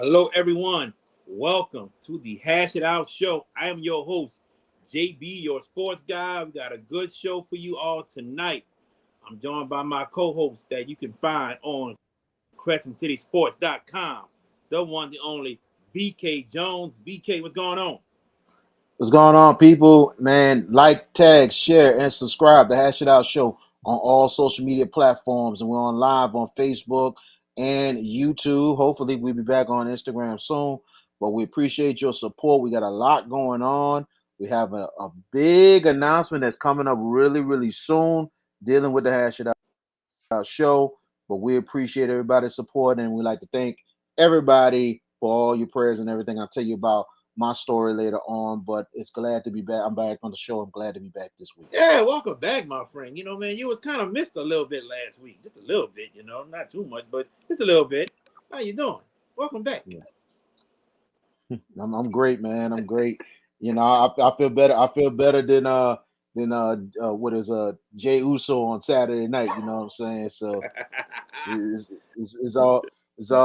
Hello, everyone. Welcome to the Hash It Out Show. I am your host, JB, your sports guy. We got a good show for you all tonight. I'm joined by my co-host that you can find on CrescentCitySports.com. The one, the only, VK Jones. VK, what's going on? What's going on, people? Man, like, tag, share, and subscribe to Hash It Out Show on all social media platforms. And we're on live on Facebook and YouTube. Hopefully, we'll be back on Instagram soon. But we appreciate your support. We got a lot going on. We have a big announcement that's coming up really, really soon dealing with the Hash It Out Show. But we appreciate everybody's support, and we like to thank everybody for all your prayers and everything. I'll tell you about my story later on, but it's glad to be back. I'm back on the show. I'm glad to be back this week. Yeah, welcome back, my friend. Man, you was kind of missed a little bit last week. Just a little bit, not too much, but just a little bit. How you doing? Welcome back. Yeah, I'm great, man. I'm great. I feel better. I feel better than what is Jay Uso on Saturday night. You know what I'm saying? So it's all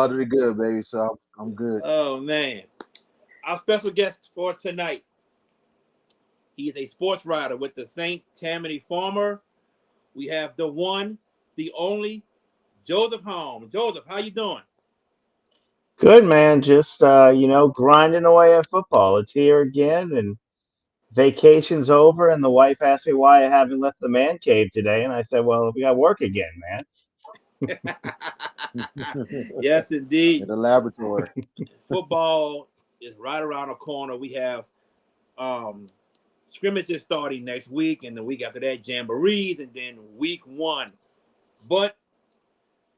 to the good, baby. So I'm good. Oh, man. Our special guest for tonight, he is a sports writer with the St. Tammany Farmer. We have the one, the only, Joseph Halm. Joseph, how you doing? Good, man. Just grinding away at football. It's here again, and vacation's over. And the wife asked me why I haven't left the man cave today, and I said, "Well, we got work again, man." Yes, indeed. In the laboratory. Football is right around the corner. We have scrimmages starting next week, and the week after that, jamborees, and then week one. But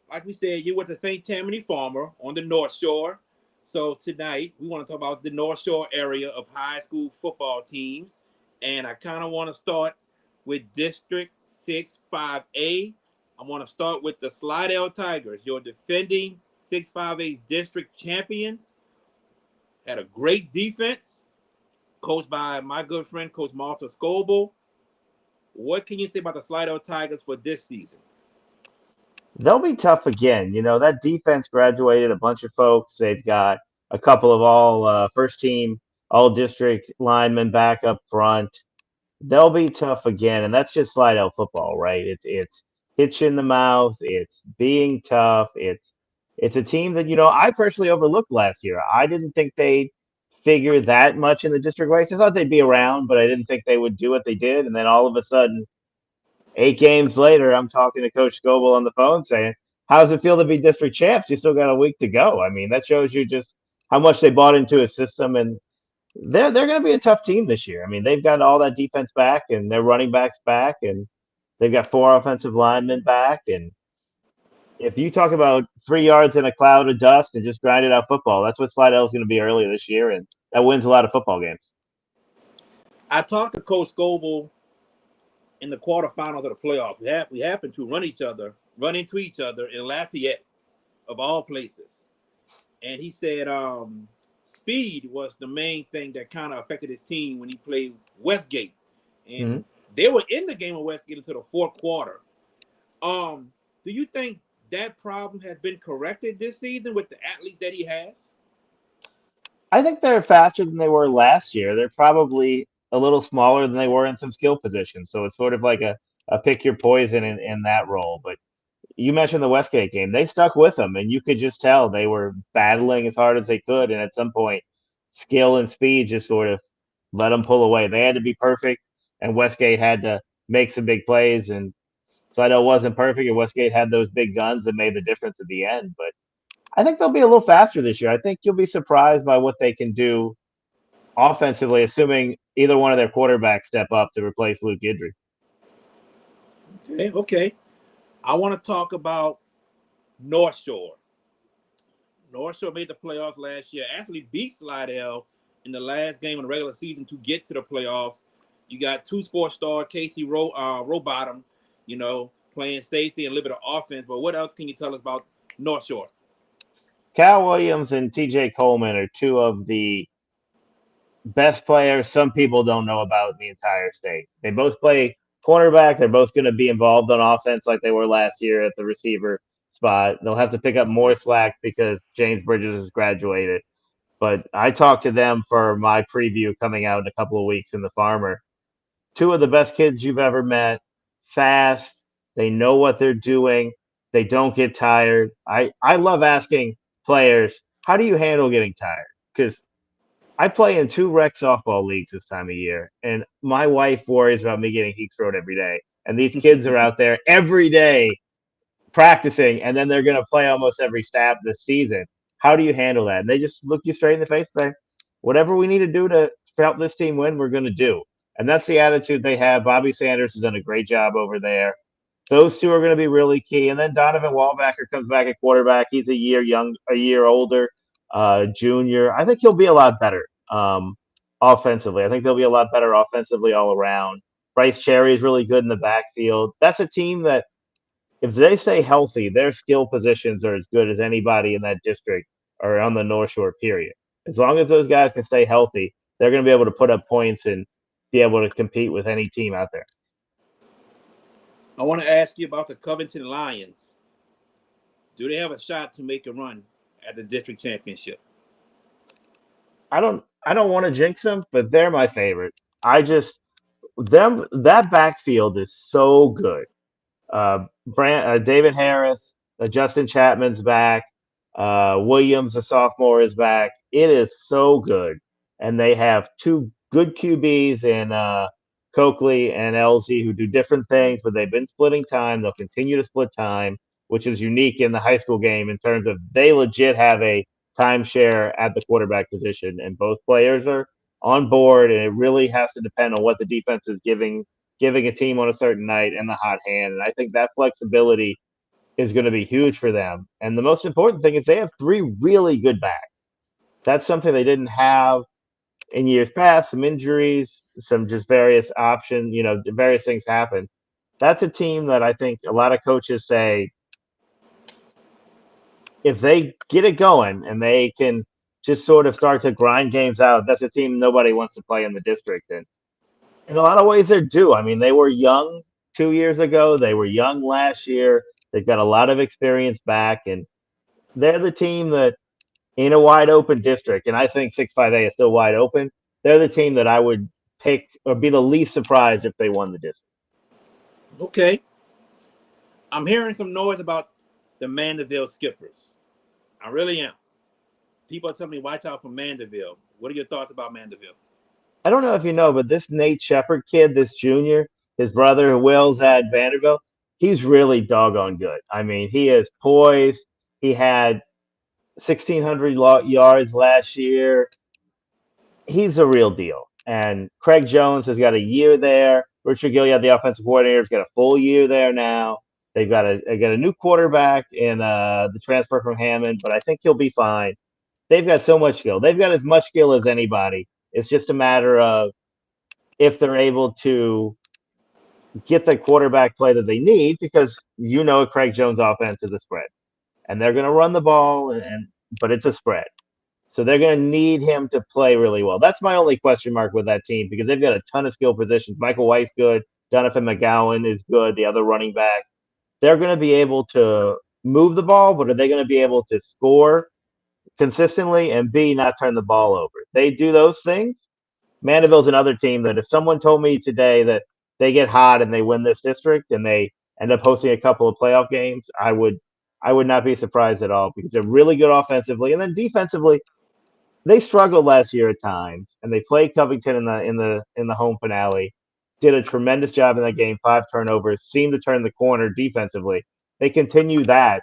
like we said, you're with the St. Tammany Farmer on the Northshore. So tonight we want to talk about the Northshore area of high school football teams. And I kind of want to start with District 6-5A. I want to start with the Slidell Tigers, your defending 6-5A district champions. Had a great defense, coached by my good friend, Coach Martha Scoble. What can you say about the Slidell Tigers for this season? They'll be tough again. That defense graduated a bunch of folks. They've got a couple of all first team, all district linemen back up front. They'll be tough again, and that's just Slidell football, right? It's hitch in the mouth. It's being tough. It's a team that I personally overlooked last year. I didn't think they'd figure that much in the district race. I thought they'd be around, but I didn't think they would do what they did. And then all of a sudden, 8 games later, I'm talking to Coach Scoble on the phone saying, "How does it feel to be district champs? You still got a week to go." I mean, that shows you just how much they bought into a system, and they're going to be a tough team this year. I mean, they've got all that defense back, and their running backs back, and they've got 4 offensive linemen back. And if you talk about 3 yards in a cloud of dust and just grinded out football, that's what Slidell is going to be earlier this year, and that wins a lot of football games. I talked to Coach Scoble in the quarterfinals of the playoffs. We happened to run into each other in Lafayette, of all places. And he said speed was the main thing that kind of affected his team when he played Westgate. And they were in the game with Westgate until the fourth quarter. Do you think that problem has been corrected this season with the athletes that he has? I think they're faster than they were last year. They're probably a little smaller than they were in some skill positions. So it's sort of like a pick your poison in that role. But you mentioned the Westgate game. They stuck with them, and you could just tell they were battling as hard as they could. And at some point, skill and speed just sort of let them pull away. They had to be perfect, and Westgate had to make some big plays. And Slidell wasn't perfect, and Westgate had those big guns that made the difference at the end. But I think they'll be a little faster this year. I think you'll be surprised by what they can do offensively, assuming either one of their quarterbacks step up to replace Luke Guidry. Okay. I want to talk about Northshore. Northshore made the playoffs last year. Actually beat Slidell in the last game of the regular season to get to the playoffs. You got two sports star Casey Rowbottom, playing safety and a little bit of offense. But what else can you tell us about Northshore? Cal Williams and TJ Coleman are two of the best players some people don't know about in the entire state. They both play cornerback. They're both going to be involved on offense like they were last year at the receiver spot. They'll have to pick up more slack because James Bridges has graduated. But I talked to them for my preview coming out in a couple of weeks in the Farmer. Two of the best kids you've ever met, fast. They know what they're doing. They don't get tired. I love asking players, how do you handle getting tired? Because I play in two rec softball leagues this time of year, and my wife worries about me getting heat stroke every day. And these kids are out there every day practicing, and then they're going to play almost every snap this season. How do you handle that? And they just look you straight in the face and say, whatever we need to do to help this team win, we're going to do. And that's the attitude they have. Bobby Sanders has done a great job over there. Those two are going to be really key. And then Donovan Wallbacker comes back at quarterback. He's a year older, junior. I think he'll be a lot better offensively. I think they'll be a lot better offensively all around. Bryce Cherry is really good in the backfield. That's a team that if they stay healthy, their skill positions are as good as anybody in that district or on the North Shore, period. As long as those guys can stay healthy, they're going to be able to put up points and be able to compete with any team out there. I want to ask you about the Covington Lions. Do they have a shot to make a run at the district championship? I don't want to jinx them, but they're my favorite. That backfield is so good. David Harris, Justin Chapman's back. Williams, a sophomore, is back. It is so good, and they have two good QBs in Coakley and LZ who do different things, but they've been splitting time. They'll continue to split time, which is unique in the high school game in terms of they legit have a timeshare at the quarterback position, and both players are on board, and it really has to depend on what the defense is giving a team on a certain night and the hot hand. And I think that flexibility is going to be huge for them. And the most important thing is they have three really good backs. That's something they didn't have in years past. Some injuries, some just various options, various things happen. That's a team that I think a lot of coaches say if they get it going and they can just sort of start to grind games out, that's a team nobody wants to play in the district. And in a lot of ways, they're due. I mean, they were young 2 years ago. They were young last year. They've got a lot of experience back, and they're the team that in a wide open district, and I think 6-5A is still wide open, they're the team that I would pick or be the least surprised if they won the district. Okay. I'm hearing some noise about the Mandeville Skippers. I really am. People are telling me watch out for Mandeville. What are your thoughts about Mandeville? I don't know if you know, but this Nate Shepard kid, this junior, his brother Will's at Vanderbilt, he's really doggone good. I mean, he is poised. He had 1,600 yards last year. He's a real deal. And Craig Jones has got a year there. Richard Gilliard, the offensive coordinator, has got a full year there now. They got a new quarterback in the transfer from Hammond, but I think he'll be fine. They've got so much skill. They've got as much skill as anybody. It's just a matter of if they're able to get the quarterback play that they need, because Craig Jones' offense is a spread, and they're going to run the ball, but it's a spread. So they're going to need him to play really well. That's my only question mark with that team because they've got a ton of skill positions. Michael White's good. Jonathan McGowan is good, the other running back. They're going to be able to move the ball, but are they going to be able to score consistently and B, not turn the ball over? They do those things. Mandeville's another team that if someone told me today that they get hot and they win this district and they end up hosting a couple of playoff games, I would not be surprised at all because they're really good offensively. And then defensively, they struggled last year at times, and they played Covington in the home finale. Did a tremendous job in that game, 5 turnovers, seemed to turn the corner defensively. They continue that.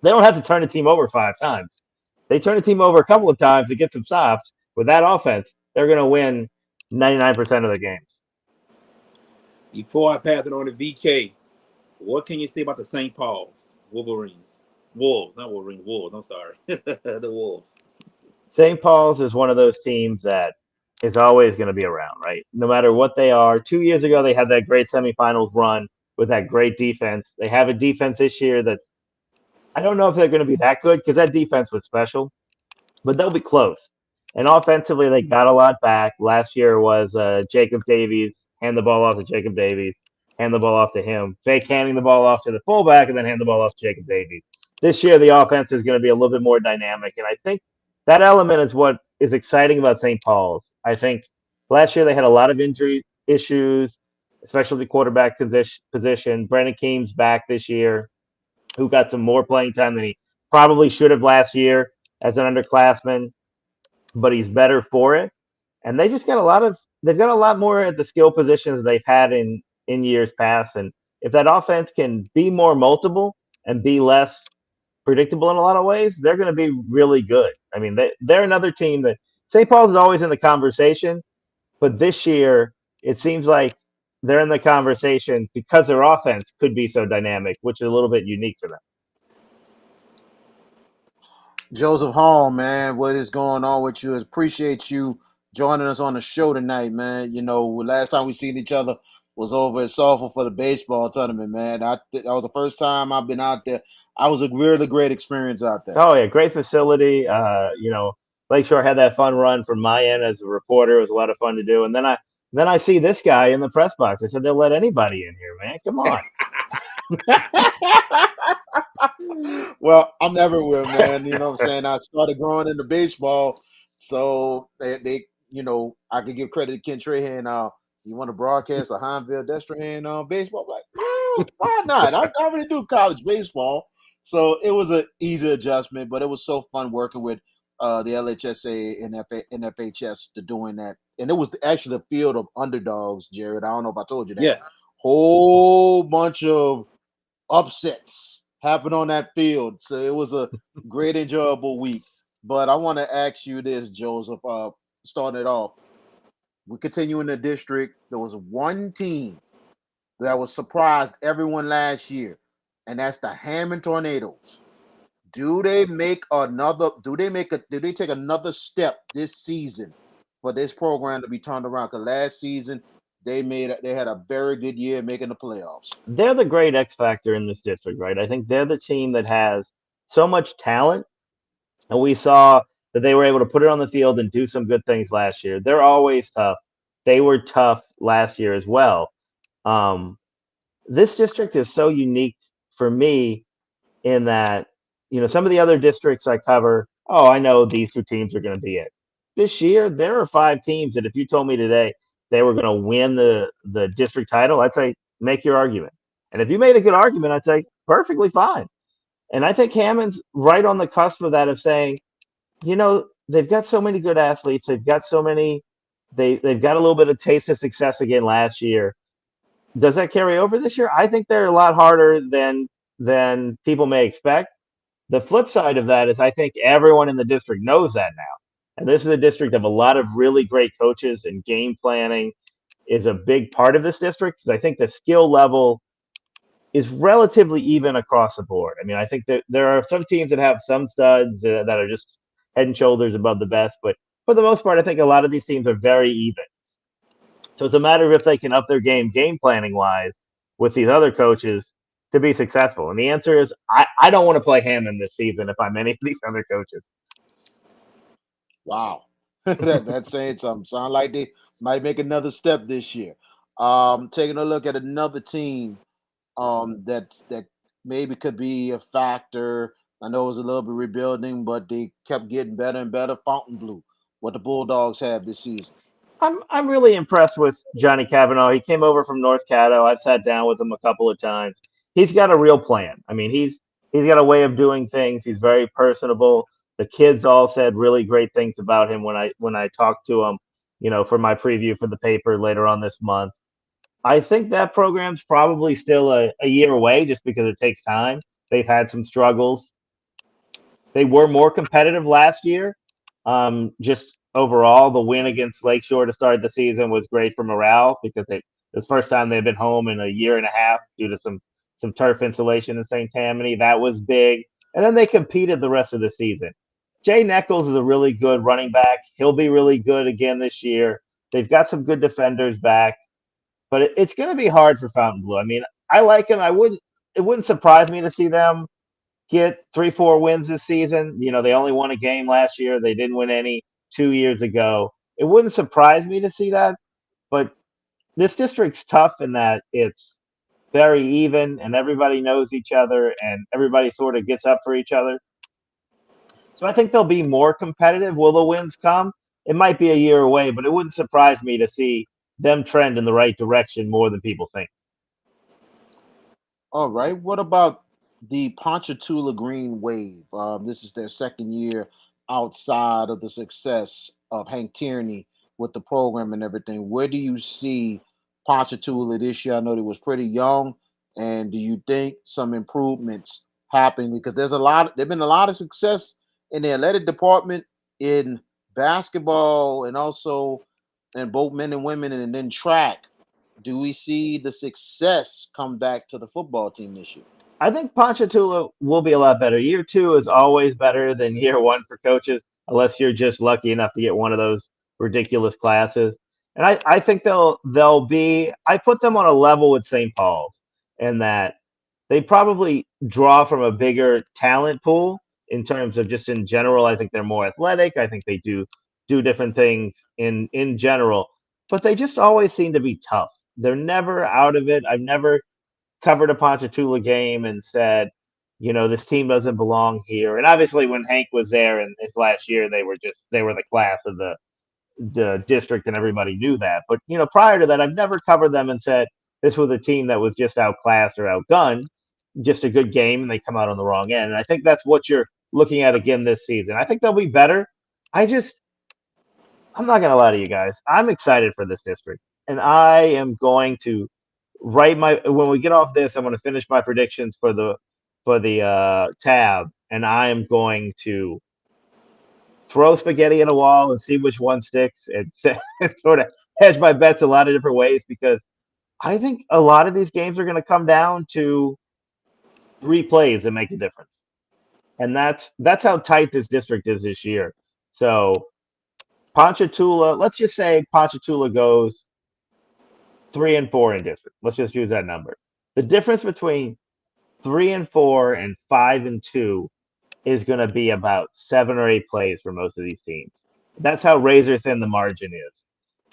They don't have to turn the team over 5 times. They turn the team over a couple of times to get some stops. With that offense, they're going to win 99% of the games. Before I pass it on to VK, what can you say about the St. Paul's Wolverines? Wolves, not Wolverines, Wolves. I'm sorry. The Wolves. St. Paul's is one of those teams that is always going to be around, right? No matter what they are. 2 years ago, they had that great semifinals run with that great defense. They have a defense this year that's, I don't know if they're going to be that good because that defense was special, but they'll be close. And offensively, they got a lot back. Last year was Jacob Davies, hand the ball off to Jacob Davies. hand the ball off to him, fake handing the ball off to the fullback, and then hand the ball off to Jacob Davies. This year, the offense is going to be a little bit more dynamic, and I think that element is what is exciting about St. Paul's. I think last year they had a lot of injury issues, especially the quarterback position. Brandon Keem's back this year, who got some more playing time than he probably should have last year as an underclassman, but he's better for it. And they just got a lot of they've got a lot more at the skill positions they've had in years past. And if that offense can be more multiple and be less predictable in a lot of ways, they're going to be really good. I mean, they're another team that St. Paul's is always in the conversation, but this year it seems like they're in the conversation because their offense could be so dynamic, which is a little bit unique for them. Joseph Halm, man, what is going on with you? Appreciate you joining us on the show tonight, man. You know, last time we seen each other was over at Sulphur for the baseball tournament, man. That was the first time I've been out there. I was a really great experience out there. Oh yeah, great facility. Lakeshore had that fun run from my end as a reporter. It was a lot of fun to do. And then I see this guy in the press box. I said they'll let anybody in here, man. Come on. Well, I'm everywhere, man. You know what I'm saying? I started growing into baseball, so I could give credit to Ken Trahan. You want to broadcast a Hineville Destrehan baseball? I'm like, well, why not? I already do college baseball, so it was an easy adjustment. But it was so fun working with the LHSA and NFHS to doing that, and it was actually a field of underdogs, Jared. I don't know if I told you that. Yeah. Whole bunch of upsets happened on that field. So it was a great, enjoyable week. But I want to ask you this, Joseph. Starting it off, we continue in the district. There was one team that was surprised everyone last year, and that's the Hammond Tornadoes. Do they make another? Do they make a? Do they take another step this season for this program to be turned around? Because last season they had a very good year making the playoffs. They're the great X factor in this district, right? I think they're the team that has so much talent, and we saw that they were able to put it on the field and do some good things last year. They're always tough. They were tough last year as well. Um, this district is so unique for me in that, some of the other districts I cover, oh, I know these two teams are going to be it. This year, there are five teams that if you told me today they were going to win the district title, I'd say make your argument. And if you made a good argument, I'd say perfectly fine. And I think Hammond's right on the cusp of that, of saying, they've got so many good athletes. They've got so many. They've got a little bit of taste of success again last year. Does that carry over this year? I think they're a lot harder than people may expect. The flip side of that is I think everyone in the district knows that now. And this is a district of a lot of really great coaches, and game planning is a big part of this district because I think the skill level is relatively even across the board. I mean, I think that there are some teams that have some studs that are just head and shoulders above the best, but for the most part, I think a lot of these teams are very even. So it's a matter of if they can up their game planning wise, with these other coaches to be successful. And the answer is I don't want to play Hammond this season if I'm any of these other coaches. Wow. That's saying something. Sound like they might make another step this year. Taking a look at another team that maybe could be a factor. I know it was a little bit rebuilding, but they kept getting better and better. Fountain Blue, what the Bulldogs have this season. I'm really impressed with Johnny Cavanaugh. He came over from North Caddo. I've sat down with him a couple of times. He's got a real plan. I mean, he's got a way of doing things. He's very personable. The kids all said really great things about him when I talked to him, for my preview for the paper later on this month. I think that program's probably still a year away just because it takes time. They've had some struggles. They were more competitive last year. Just overall, the win against Lakeshore to start the season was great for morale because it was the first time they've been home in a year and a half due to some turf insulation in St. Tammany. That was big. And then they competed the rest of the season. Jay Neckles is a really good running back. He'll be really good again this year. They've got some good defenders back, but it's going to be hard for Fountain Blue. I mean, I like him. It wouldn't surprise me to see them get 3-4 wins this season. They only won a game last year. They didn't win any 2 years ago. It wouldn't surprise me to see that, but this district's tough in that very even and everybody knows each other and everybody sort of gets up for each other. So I think they'll be more competitive. Will the wins come? It might be a year away, but it wouldn't surprise me to see them trend in the right direction more than people think. All right. What about the Ponchatoula Green Wave? This is their second year outside of the success of Hank Tierney with the program and everything. Where do you see Ponchatoula this year? I know they was pretty young, and do you think some improvements happening? Because there's been a lot of success in the athletic department in basketball and also in both men and women, and then track. Do we see the success come back to the football team this year? I think Ponchatoula will be a lot better. Year two is always better than year one for coaches, unless you're just lucky enough to get one of those ridiculous classes. And I think they'll be. I put them on a level with St. Paul's in that they probably draw from a bigger talent pool in terms of just in general. I think they're more athletic. I think they do different things in general, but they just always seem to be tough. They're never out of it. I've never covered a Ponchatoula game and said, this team doesn't belong here. And obviously, when Hank was there in his last year, they were the class of the district, and everybody knew that. But prior to that, I've never covered them and said this was a team that was just outclassed or outgunned, just a good game, and they come out on the wrong end. And I think that's what you're looking at again this season. I think they'll be better. I just I'm not gonna lie to you guys. I'm excited for this district, and I am going to write my when we get off this. I'm going to finish my predictions for the tab, and I am going to throw spaghetti at a wall and see which one sticks, and sort of hedge my bets a lot of different ways because I think a lot of these games are going to come down to three plays that make a difference, and that's how tight this district is this year. So Ponchatoula, let's just say Ponchatoula goes 3-4 in district. Let's just use that number. The difference between 3-4 and 5-2 is going to be about 7 or 8 plays for most of these teams. That's how razor thin the margin is.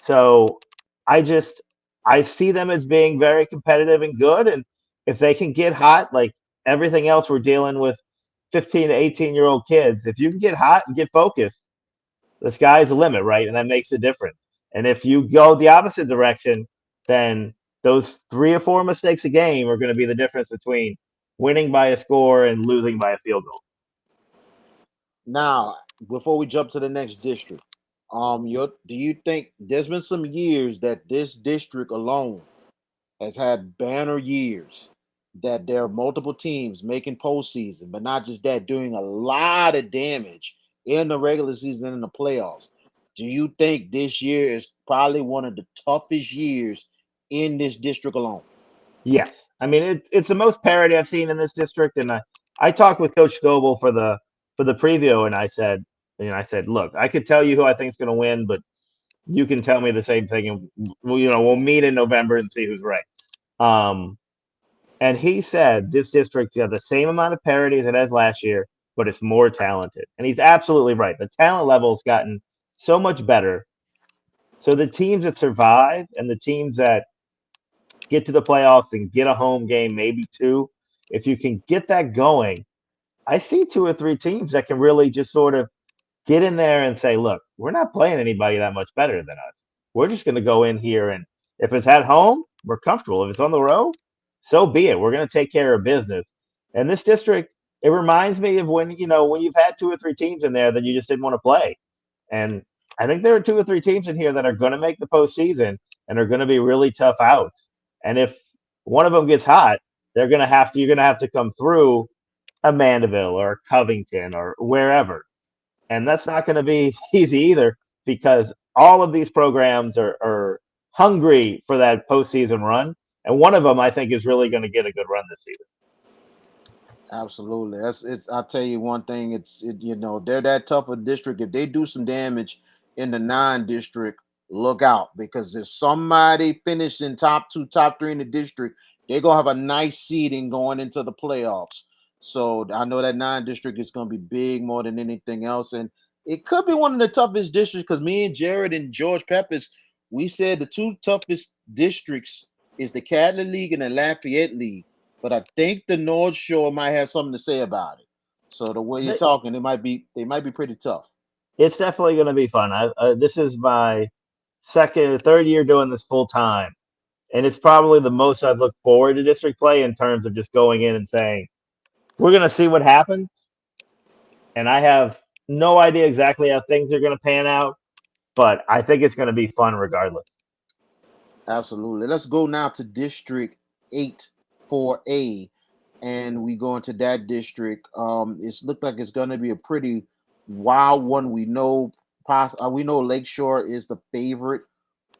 So I just I see them as being very competitive and good, and if they can get hot, like everything else we're dealing with, 15 to 18-year-old kids, if you can get hot and get focused, the sky's the limit, right? And that makes a difference. And if you go the opposite direction, then those 3 or 4 mistakes a game are going to be the difference between winning by a score and losing by a field goal. Now, before we jump to the next district, do you think there's been some years that this district alone has had banner years that there are multiple teams making postseason, but not just that, doing a lot of damage in the regular season and in the playoffs? Do you think this year is probably one of the toughest years in this district alone? Yes, I mean it's the most parity I've seen in this district, and I talked with Coach Scoble for the preview, and I said, look, I could tell you who I think is going to win, but you can tell me the same thing, and we'll meet in November and see who's right. Um, And he said this district's got the same amount of parity as it has last year, but it's more talented. And he's absolutely right. The talent level's gotten so much better. So the teams that survive and the teams that get to the playoffs and get a home game, maybe two, if you can get that going, I see 2 or 3 teams that can really just sort of get in there and say, look, we're not playing anybody that much better than us. We're just going to go in here, and if it's at home, we're comfortable. If it's on the road, so be it. We're going to take care of business. And this district, it reminds me of when you've had 2 or 3 teams in there that you just didn't want to play. And I think there are 2 or 3 teams in here that are going to make the postseason and are going to be really tough outs. And if one of them gets hot, you're going to have to come through a Mandeville or Covington or wherever, and that's not going to be easy either because all of these programs are hungry for that postseason run. And one of them, I think, is really going to get a good run this season. Absolutely. I'll tell you one thing, they're that tough a district. If they do some damage in the 9 district, look out, because if somebody finishing top 2, top 3 in the district, they're gonna have a nice seeding going into the playoffs. So I know that 9 district is gonna be big more than anything else. And it could be one of the toughest districts because me and Jared and George Peppers, we said the 2 toughest districts is the Catholic League and the Lafayette League, but I think the North Shore might have something to say about it. So the way you're Th- talking, they might be pretty tough. It's definitely going to be fun. This is my third year doing this full time, and it's probably the most I've looked forward to district play in terms of just going in and saying we're going to see what happens, and I have no idea exactly how things are going to pan out, but I think it's going to be fun regardless. Absolutely. Let's go now to District 8 4A. And we go into that district. It's looked like it's gonna be a pretty wild one. We know Lakeshore is the favorite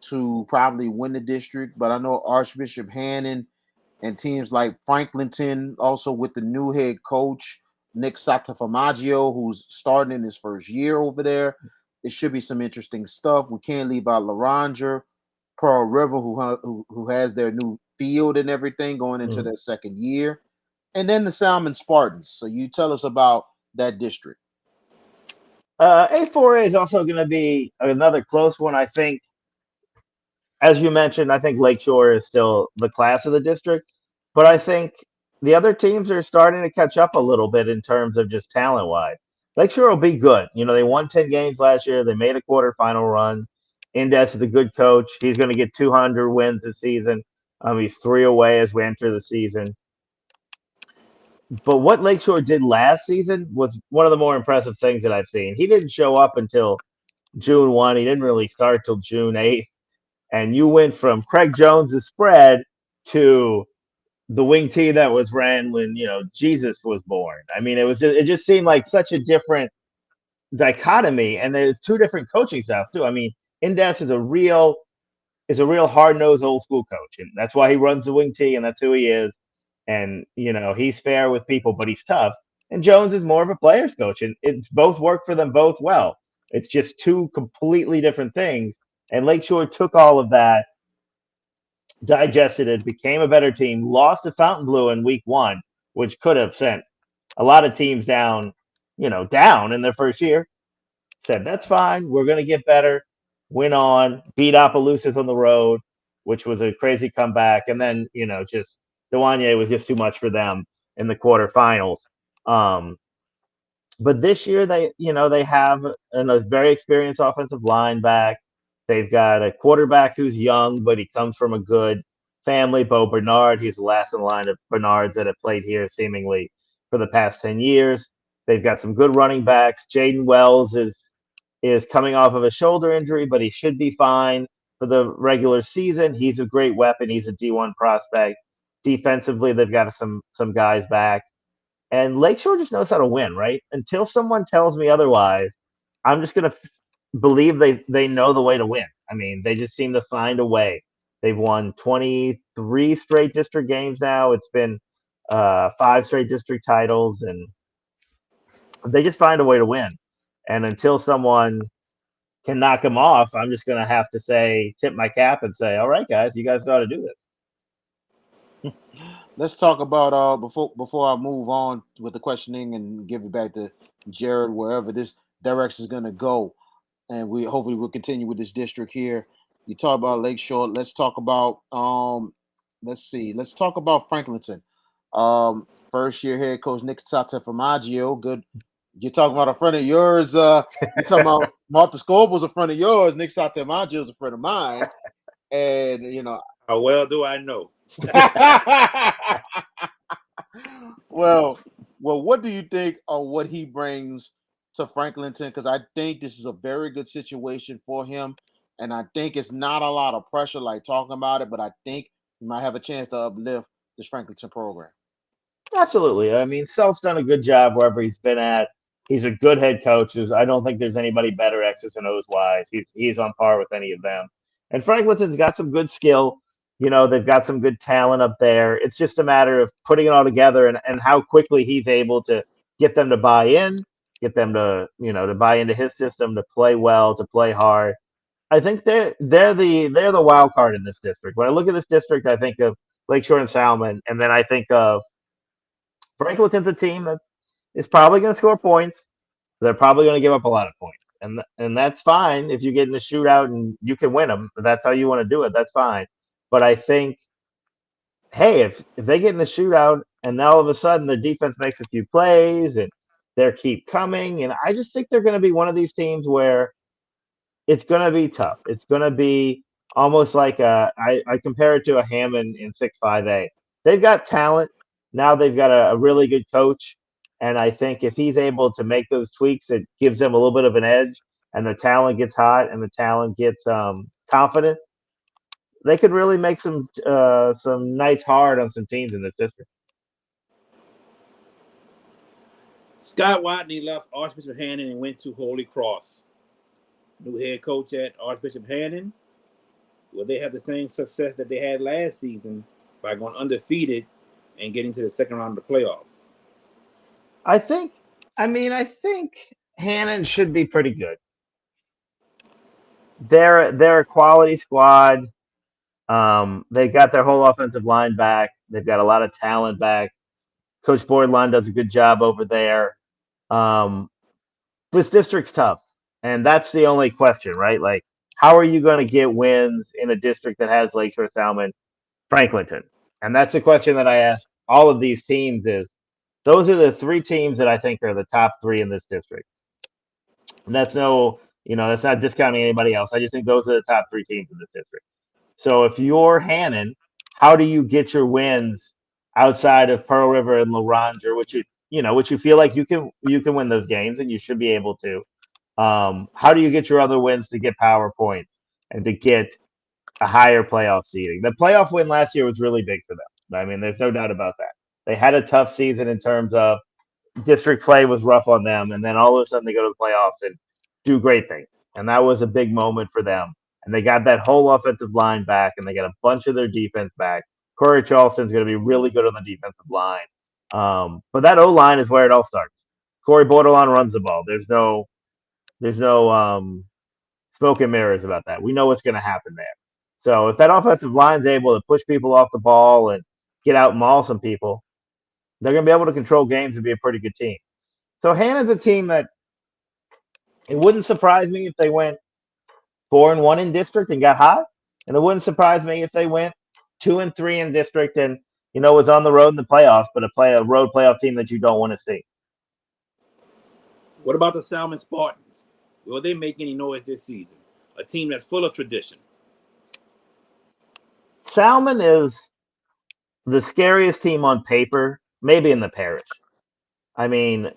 to probably win the district, but I know Archbishop Hannon and teams like Franklinton, also with the new head coach, Nick Satafamaggio, who's starting in his first year over there. It should be some interesting stuff. We can't leave out Laranger, Pearl River, who has their new field and everything going into Mm. their second year, and then the Salmon Spartans. So you tell us about that district. A4A is also going to be another close one. I think, as you mentioned, I think Lakeshore is still the class of the district, but I think the other teams are starting to catch up a little bit in terms of just talent wise. Lakeshore will be good. You know, they won 10 games last year. They made a quarterfinal run. Indes is a good coach. He's going to get 200 wins this season. He's 3 away as we enter the season. But what Lakeshore did last season was one of the more impressive things that I've seen. He didn't show up until June 1. He didn't really start till June 8th. And you went from Craig Jones's spread to the wing tee that was ran when, Jesus was born. I mean, it just seemed like such a different dichotomy, and there's two different coaching styles too. I mean, Indes is a real hard nosed old school coach, and that's why he runs the wing tee, and that's who he is. And he's fair with people, but he's tough. And Jones is more of a players coach, and it's both worked for them both well. It's just two completely different things. And Lakeshore took all of that, digested it, became a better team, lost to Fountain Blue in week one, which could have sent a lot of teams down in their first year. Said, that's fine. We're going to get better. Went on, beat Opelousas on the road, which was a crazy comeback. And then, just Dewanye was just too much for them in the quarterfinals. Um, but this year they have a very experienced offensive line back. They've got a quarterback who's young, but he comes from a good family. Bo Bernard, he's the last in the line of Bernards that have played here seemingly for the past 10 years. They've got some good running backs. Jaden Wells is coming off of a shoulder injury, but he should be fine for the regular season. He's a great weapon. He's a D1 prospect. Defensively, they've got some guys back. And Lakeshore just knows how to win, right? Until someone tells me otherwise, I'm just going to believe they know the way to win. I mean, they just seem to find a way. They've won 23 straight district games now. It's been 5 straight district titles, and they just find a way to win. And until someone can knock them off, I'm just going to have to tip my cap and say, all right, guys, you guys got to do this. Let's talk about before I move on with the questioning and give it back to Jared wherever this direction is gonna go, and we hopefully will continue with this district here. You talk about Lakeshore. Let's talk about let's see. Let's talk about Franklinton. First year head coach Nick Satafamaggio. Good. You're talking about a friend of yours. You're talking about Martha Scoble's a friend of yours. Nick Satafamaggio is a friend of mine, and How well do I know? well, what do you think of what he brings to Franklinton? Because I think this is a very good situation for him, and I think it's not a lot of pressure, like talking about it. But I think he might have a chance to uplift this Franklinton program. Absolutely. I mean, Self's done a good job wherever he's been at. He's a good head coach. I don't think there's anybody better X's and O's wise. He's on par with any of them. And Franklinton's got some good skill. They've got some good talent up there. It's just a matter of putting it all together and how quickly he's able to get them to buy in, get them to buy into his system, to play well, to play hard. I think they're the wild card in this district. When I look at this district, I think of Lakeshore and Salmon, and then I think of Franklinton's a team that is probably going to score points. They're probably going to give up a lot of points, and that's fine if you get in a shootout and you can win them. If that's how you want to do it, that's fine. But I think hey, if they get in a shootout and all of a sudden their defense makes a few plays and they keep coming, and I just think they're going to be one of these teams where it's going to be tough. It's going to be almost like I compare it to a Hammond in 6-5A. They've got talent. Now they've got a really good coach. And I think if he's able to make those tweaks, it gives them a little bit of an edge, and the talent gets hot and the talent gets confident, they could really make some nights hard on some teams in this district. Scott Watney left Archbishop Hannon and went to Holy Cross. New head coach at Archbishop Hannon. Will they have the same success that they had last season by going undefeated and getting to the second round of the playoffs? I think, I think Hannon should be pretty good. They're a quality squad. They got their whole offensive line back. They've got a lot of talent back. Coach Boardline does a good job over there. Um, this district's tough, and that's the only question, right? Like, how are you going to get wins in a district that has Lakeshore, Salmon, Franklinton? And that's the question that I ask all of these teams. Is those are the three teams that I think are the top three in this district. And that's that's not discounting anybody else. I just think those are the top three teams in this district. So if you're Hannon, how do you get your wins outside of Pearl River and LaRonger, which you feel like you can win those games and you should be able to. How do you get your other wins to get power points and to get a higher playoff seeding? The playoff win last year was really big for them. I mean, there's no doubt about that. They had a tough season in terms of district play was rough on them, and then all of a sudden they go to the playoffs and do great things. And that was a big moment for them. And they got that whole offensive line back, and they got a bunch of their defense back. Corey Charleston's going to be really good on the defensive line. But that O line is where it all starts. Corey Bordelon runs the ball. There's no smoke and mirrors about that. We know what's going to happen there. So if that offensive line's able to push people off the ball and get out and maul some people, they're going to be able to control games and be a pretty good team. So Hannah's a team that it wouldn't surprise me if they went 4-1 in district and got hot, and it wouldn't surprise me if they went 2-3 in district and was on the road in the playoffs, but a road playoff team that you don't want to see. What about the Salmon Spartans? Will they make any noise this season? A team that's full of tradition. Salmon is the scariest team on paper, maybe in the parish. I mean,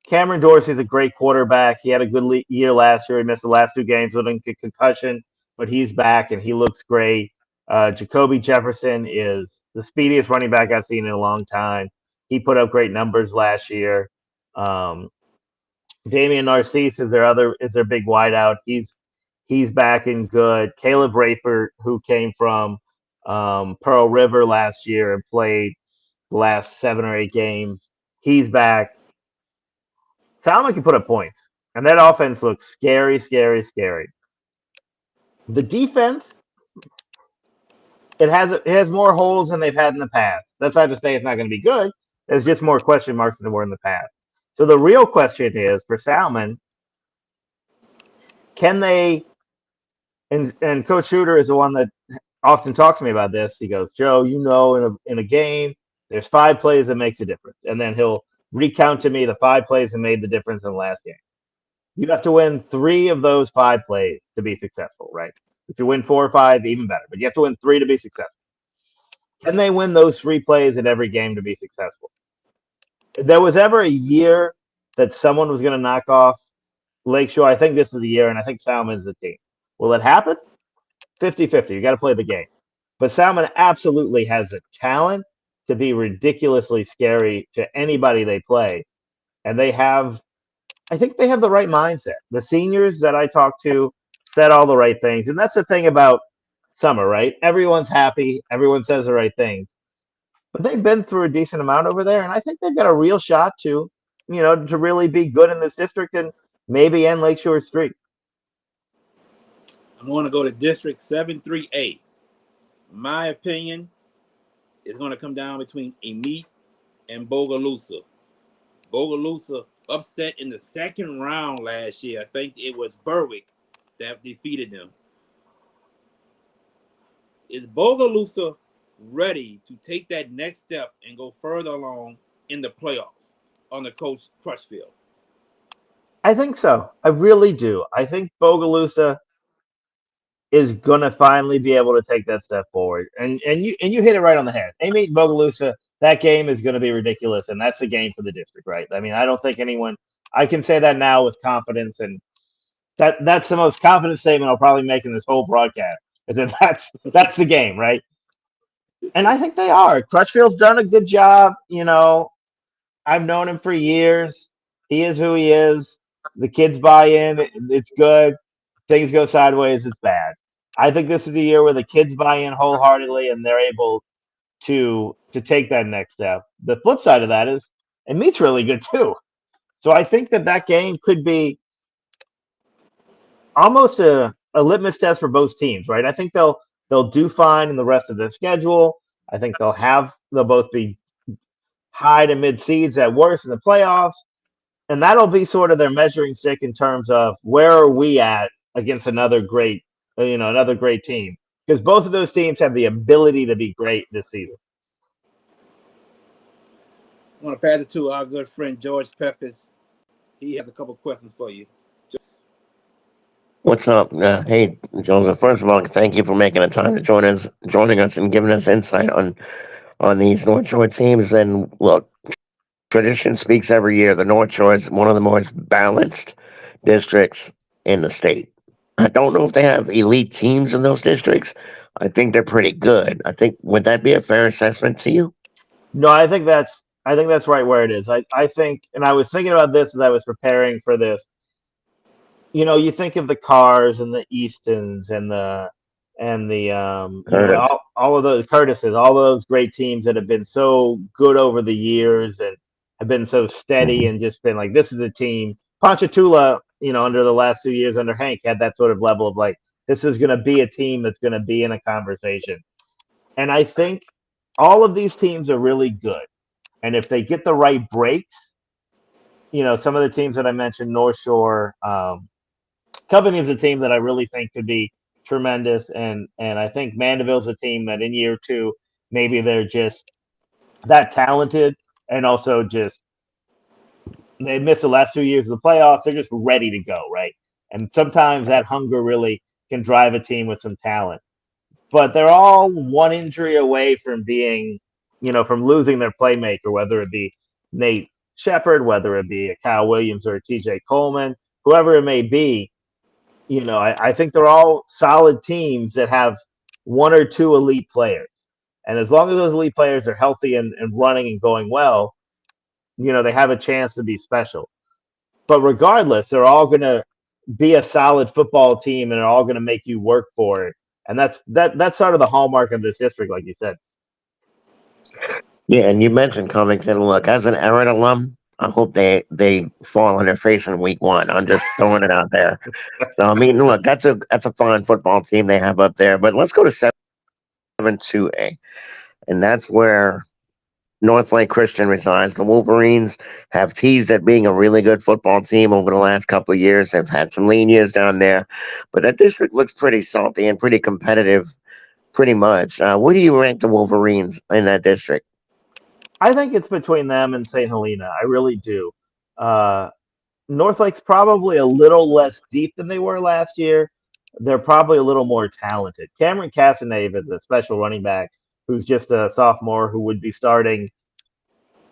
Cameron Dorsey's a great quarterback. He had a good year last year. He missed the last two games with a concussion, but he's back and he looks great. Jacoby Jefferson is the speediest running back I've seen in a long time. He put up great numbers last year. Damian Narcisse is their big wideout. He's back and good. Caleb Rayford, who came from Pearl River last year and played the last 7 or 8 games, he's back. Salmon can put up points, and that offense looks scary, scary, scary. The defense, it has more holes than they've had in the past. That's not to say it's not going to be good. There's just more question marks than there were in the past. So the real question is for Salmon, can they? And Coach Shooter is the one that often talks to me about this. He goes, Joe, in a game, there's 5 plays that makes a difference, and then he'll recount to me the 5 plays that made the difference in the last game. You have to win 3 of those 5 plays to be successful, right? If you win 4 or 5, even better. But you have to win 3 to be successful. Can they win those 3 plays in every game to be successful? If there was ever a year that someone was going to knock off Lakeshore, I think this is the year, and I think Salmon's the team. Will it happen? 50-50. You got to play the game. But Salmon absolutely has the talent to be ridiculously scary to anybody they play. And I think they have the right mindset. The seniors that I talked to said all the right things. And that's the thing about summer, right? Everyone's happy. Everyone says the right things. But they've been through a decent amount over there. And I think they've got a real shot to really be good in this district and maybe end Lakeshore streak. I'm going to go to District 7-3A. My opinion is going to come down between Emit and Bogalusa. Bogalusa upset in the second round last year. I think it was Berwick that defeated them. Is Bogalusa ready to take that next step and go further along in the playoffs on the Coach Crutchfield? I think so. I really do. I think Bogalusa is going to finally be able to take that step forward. And you hit it right on the head. They meet Bogalusa. That game is going to be ridiculous, and that's the game for the district, right? I mean, I don't think anyone. I can say that now with confidence, and that's the most confident statement I'll probably make in this whole broadcast. Is that that's the game, right? And I think they are. Crutchfield's done a good job. I've known him for years. He is who he is. The kids buy in. It's good. Things go sideways. It's bad. I think this is the year where the kids buy in wholeheartedly and they're able to take that next step. The flip side of that is it meets really good too. So I think that game could be almost a litmus test for both teams, right? I think they'll do fine in the rest of their schedule. I think they'll both be high to mid seeds at worst in the playoffs, and that'll be sort of their measuring stick in terms of where are we at against another great team, because both of those teams have the ability to be great this season. I want to pass it to our good friend George Peppers. He has a couple questions for you. What's up? Hey, Joseph. First of all, thank you for making the time to joining us, and giving us insight on these North Shore teams. And look, tradition speaks every year. The North Shore is one of the most balanced districts in the state. I don't know if they have elite teams in those districts. I think they're pretty good. Would that be a fair assessment to you? No, I think that's right where it is. I think, and I was thinking about this as I was preparing for this. You think of the Cars and the Eastons and the Curtis. all of those Curtises, all those great teams that have been so good over the years and have been so steady and just been like, this is a team. Ponchatoula, under the last 2 years under Hank, had that sort of level of like, this is going to be a team that's going to be in a conversation. And I think all of these teams are really good. And if they get the right breaks, some of the teams that I mentioned, North Shore, Covenant is a team that I really think could be tremendous, and I think Mandeville's a team that in year two maybe they're just that talented, and also just they missed the last 2 years of the playoffs. They're just ready to go, right? And sometimes that hunger really can drive a team with some talent. But they're all one injury away from being, from losing their playmaker, whether it be Nate Shepard, whether it be a Kyle Williams or a TJ Coleman, whoever it may be. I think they're all solid teams that have one or two elite players. And as long as those elite players are healthy and running and going well, they have a chance to be special. But regardless, they're all going to be a solid football team and they're all going to make you work for it. And that's sort of the hallmark of this district, like you said. Yeah, and you mentioned Covington. Look, as an Aaron alum, I hope they fall on their face in week one. I'm just throwing it out there. So I mean, look, that's a fine football team they have up there. But let's go to 7-2A, and that's where North Lake Christian resides. The Wolverines have teased at being a really good football team over the last couple of years. They've had some lean years down there, but that district looks pretty salty and pretty competitive, pretty much. Where do you rank the Wolverines in that district? I think it's between them and St. Helena. I really do. Uh, North Lake's probably a little less deep than they were last year. They're probably a little more talented. Cameron Casanave is a special running back who's just a sophomore who would be starting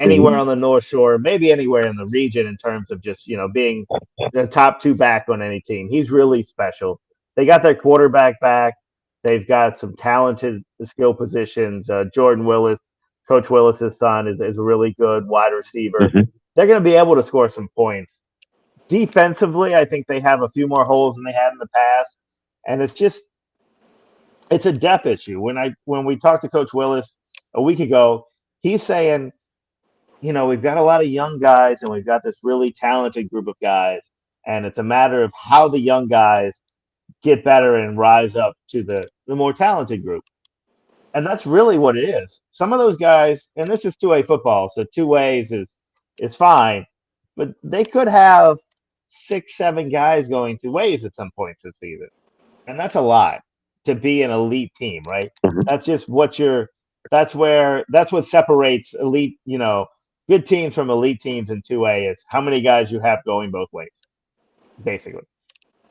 anywhere on the North Shore, maybe anywhere in the region in terms of just, being the top two back on any team. He's really special. They got their quarterback back. They've got some talented skill positions. Jordan Willis, Coach Willis's son, is a really good wide receiver. Mhm. They're going to be able to score some points. Defensively, I think they have a few more holes than they had in the past. And it's a depth issue. When we talked to Coach Willis a week ago, he's saying, we've got a lot of young guys and we've got this really talented group of guys. And it's a matter of how the young guys get better and rise up to the more talented group. And that's really what it is. Some of those guys, and this is 2A football, so two ways is fine, but they could have 6, 7 guys going 2 ways at some points this season. And that's a lot to be an elite team, right? Mhm. That's just what you're that's what separates elite, good teams from elite teams in 2A is how many guys you have going both ways, basically.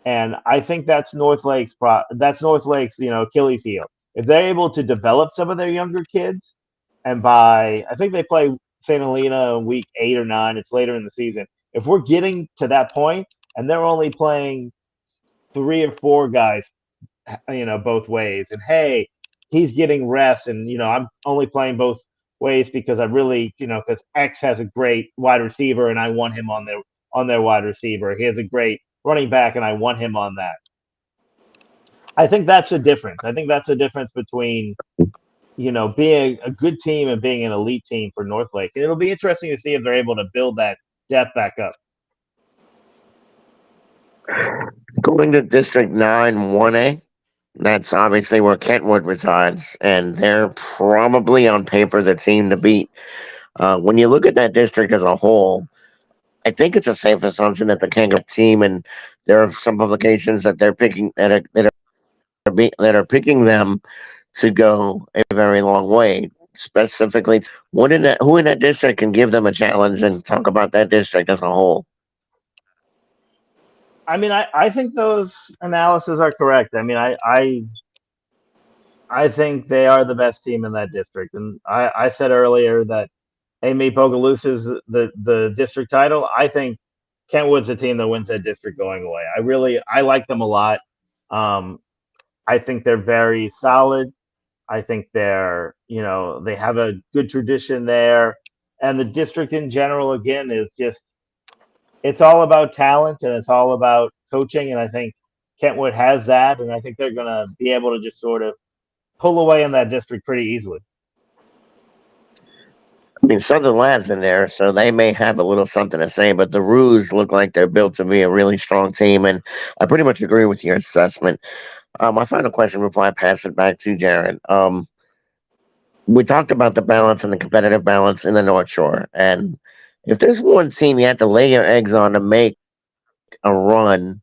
And I think that's North Lake's, Achilles heel. If they're able to develop some of their younger kids, and I think they play St. Helena in week 8 or 9. It's later in the season. If we're getting to that point, and they're only playing 3 or 4 guys, both ways, and hey, he's getting rest, and I'm only playing both ways because I really, because X has a great wide receiver, and I want him on their wide receiver. He has a great running back, and I want him on that. I think that's the difference. I think that's the difference between being a good team and being an elite team for Northlake. And it'll be interesting to see if they're able to build that depth back up. Going to District 9 1A, that's obviously where Kentwood resides, and they're probably on paper the team to beat. When you look at that district as a whole, I think it's a safe assumption that the Kangaroo team, and there are some publications that they're picking that are picking them to go a very long way. Specifically, who in that district can give them a challenge, and talk about that district as a whole. I mean, I think those analyses are correct. I mean, I think they are the best team in that district. And I said earlier that Amy Bogalusa's the district title. I think Kentwood's a team that wins that district going away. I like them a lot. I think they're very solid. I think they have a good tradition there. And the district in general, again, is just, it's all about talent and it's all about coaching. And I think Kentwood has that. And I think they're going to be able to just sort of pull away in that district pretty easily. I mean, Southern Labs in there, so they may have a little something to say, but the Roos look like they're built to be a really strong team, and I pretty much agree with your assessment. My final question before I pass it back to Jared. We talked about the balance and the competitive balance in the North Shore, and if there's one team you had to lay your eggs on to make a run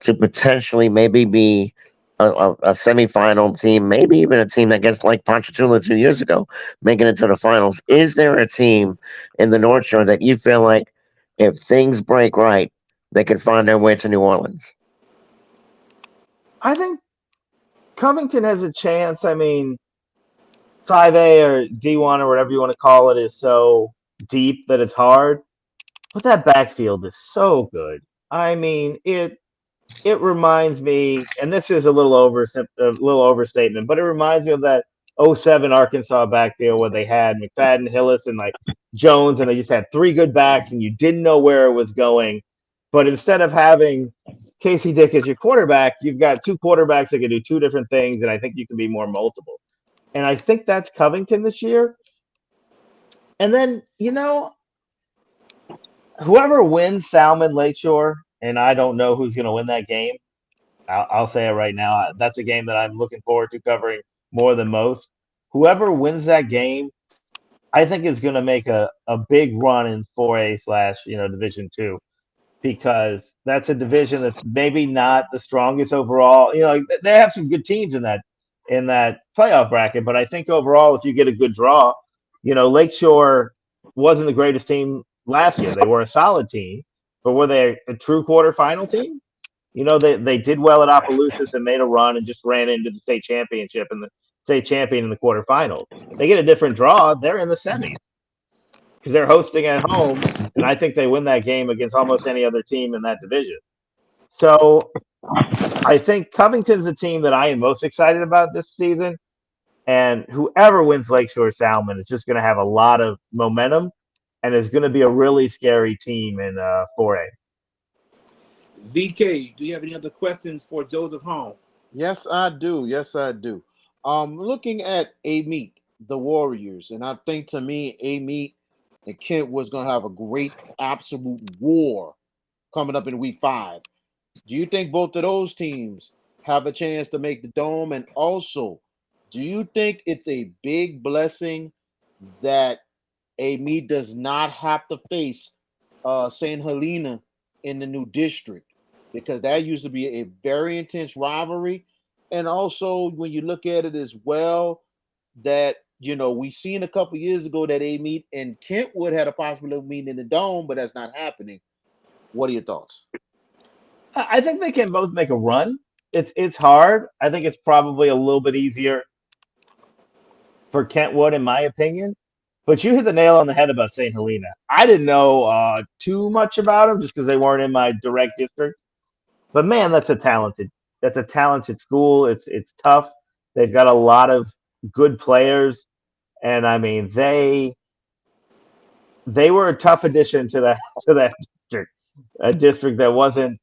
to potentially maybe be a semifinal team, maybe even a team that gets like Ponchatoula 2 years ago, making it to the finals. Is there a team in the North Shore that you feel like if things break right, they could find their way to New Orleans? I think Covington has a chance. I mean, 5A or D1 or whatever you want to call it is so deep that it's hard. But that backfield is so good. I mean, it reminds me, and this is a little overstatement, but it reminds me of that '07 Arkansas backfield where they had McFadden, Hillis, and like Jones, and they just had 3 good backs, and you didn't know where it was going. But instead of having Casey Dick as your quarterback, you've got 2 quarterbacks that can do 2 different things, and I think you can be more multiple. And I think that's Covington this year. And then, whoever wins Salmon Lakeshore, and I don't know who's going to win that game. I'll say it right now. That's a game that I'm looking forward to covering more than most. Whoever wins that game, I think is going to make a big run in 4A / Division 2, because that's a division that's maybe not the strongest overall. They have some good teams in that playoff bracket, but I think overall, if you get a good draw, Lakeshore wasn't the greatest team last year. They were a solid team, but were they a true quarterfinal team? They did well at Opelousas and made a run and just ran into the state championship and the state champion in the quarterfinals. They get a different draw. They're in the semis because they're hosting at home, and I think they win that game against almost any other team in that division. So I think Covington's the team that I am most excited about this season, and whoever wins Lakeshore Salmon is just going to have a lot of momentum and is going to be a really scary team in 4A. VK, do you have any other questions for Joseph Halm? Yes, I do. Yes, I do. Looking at A-Meet, the Warriors, and I think to me, A-Meet and Kent was going to have a great absolute war coming up in week 5. Do you think both of those teams have a chance to make the dome? And also, do you think it's a big blessing that A-Meet does not have to face St. Helena in the new district? Because that used to be a very intense rivalry. And also, when you look at it as well, that we seen a couple years ago that they meet, and Kentwood had a possibility of meeting in the dome, but that's not happening. What are your thoughts? I think they can both make a run. It's hard. I think it's probably a little bit easier for Kentwood, in my opinion. But you hit the nail on the head about St. Helena. I didn't know too much about them just because they weren't in my direct district. But man, that's a talented school. It's tough. They've got a lot of good players, and I mean they were a tough addition to that to that district. A district that wasn't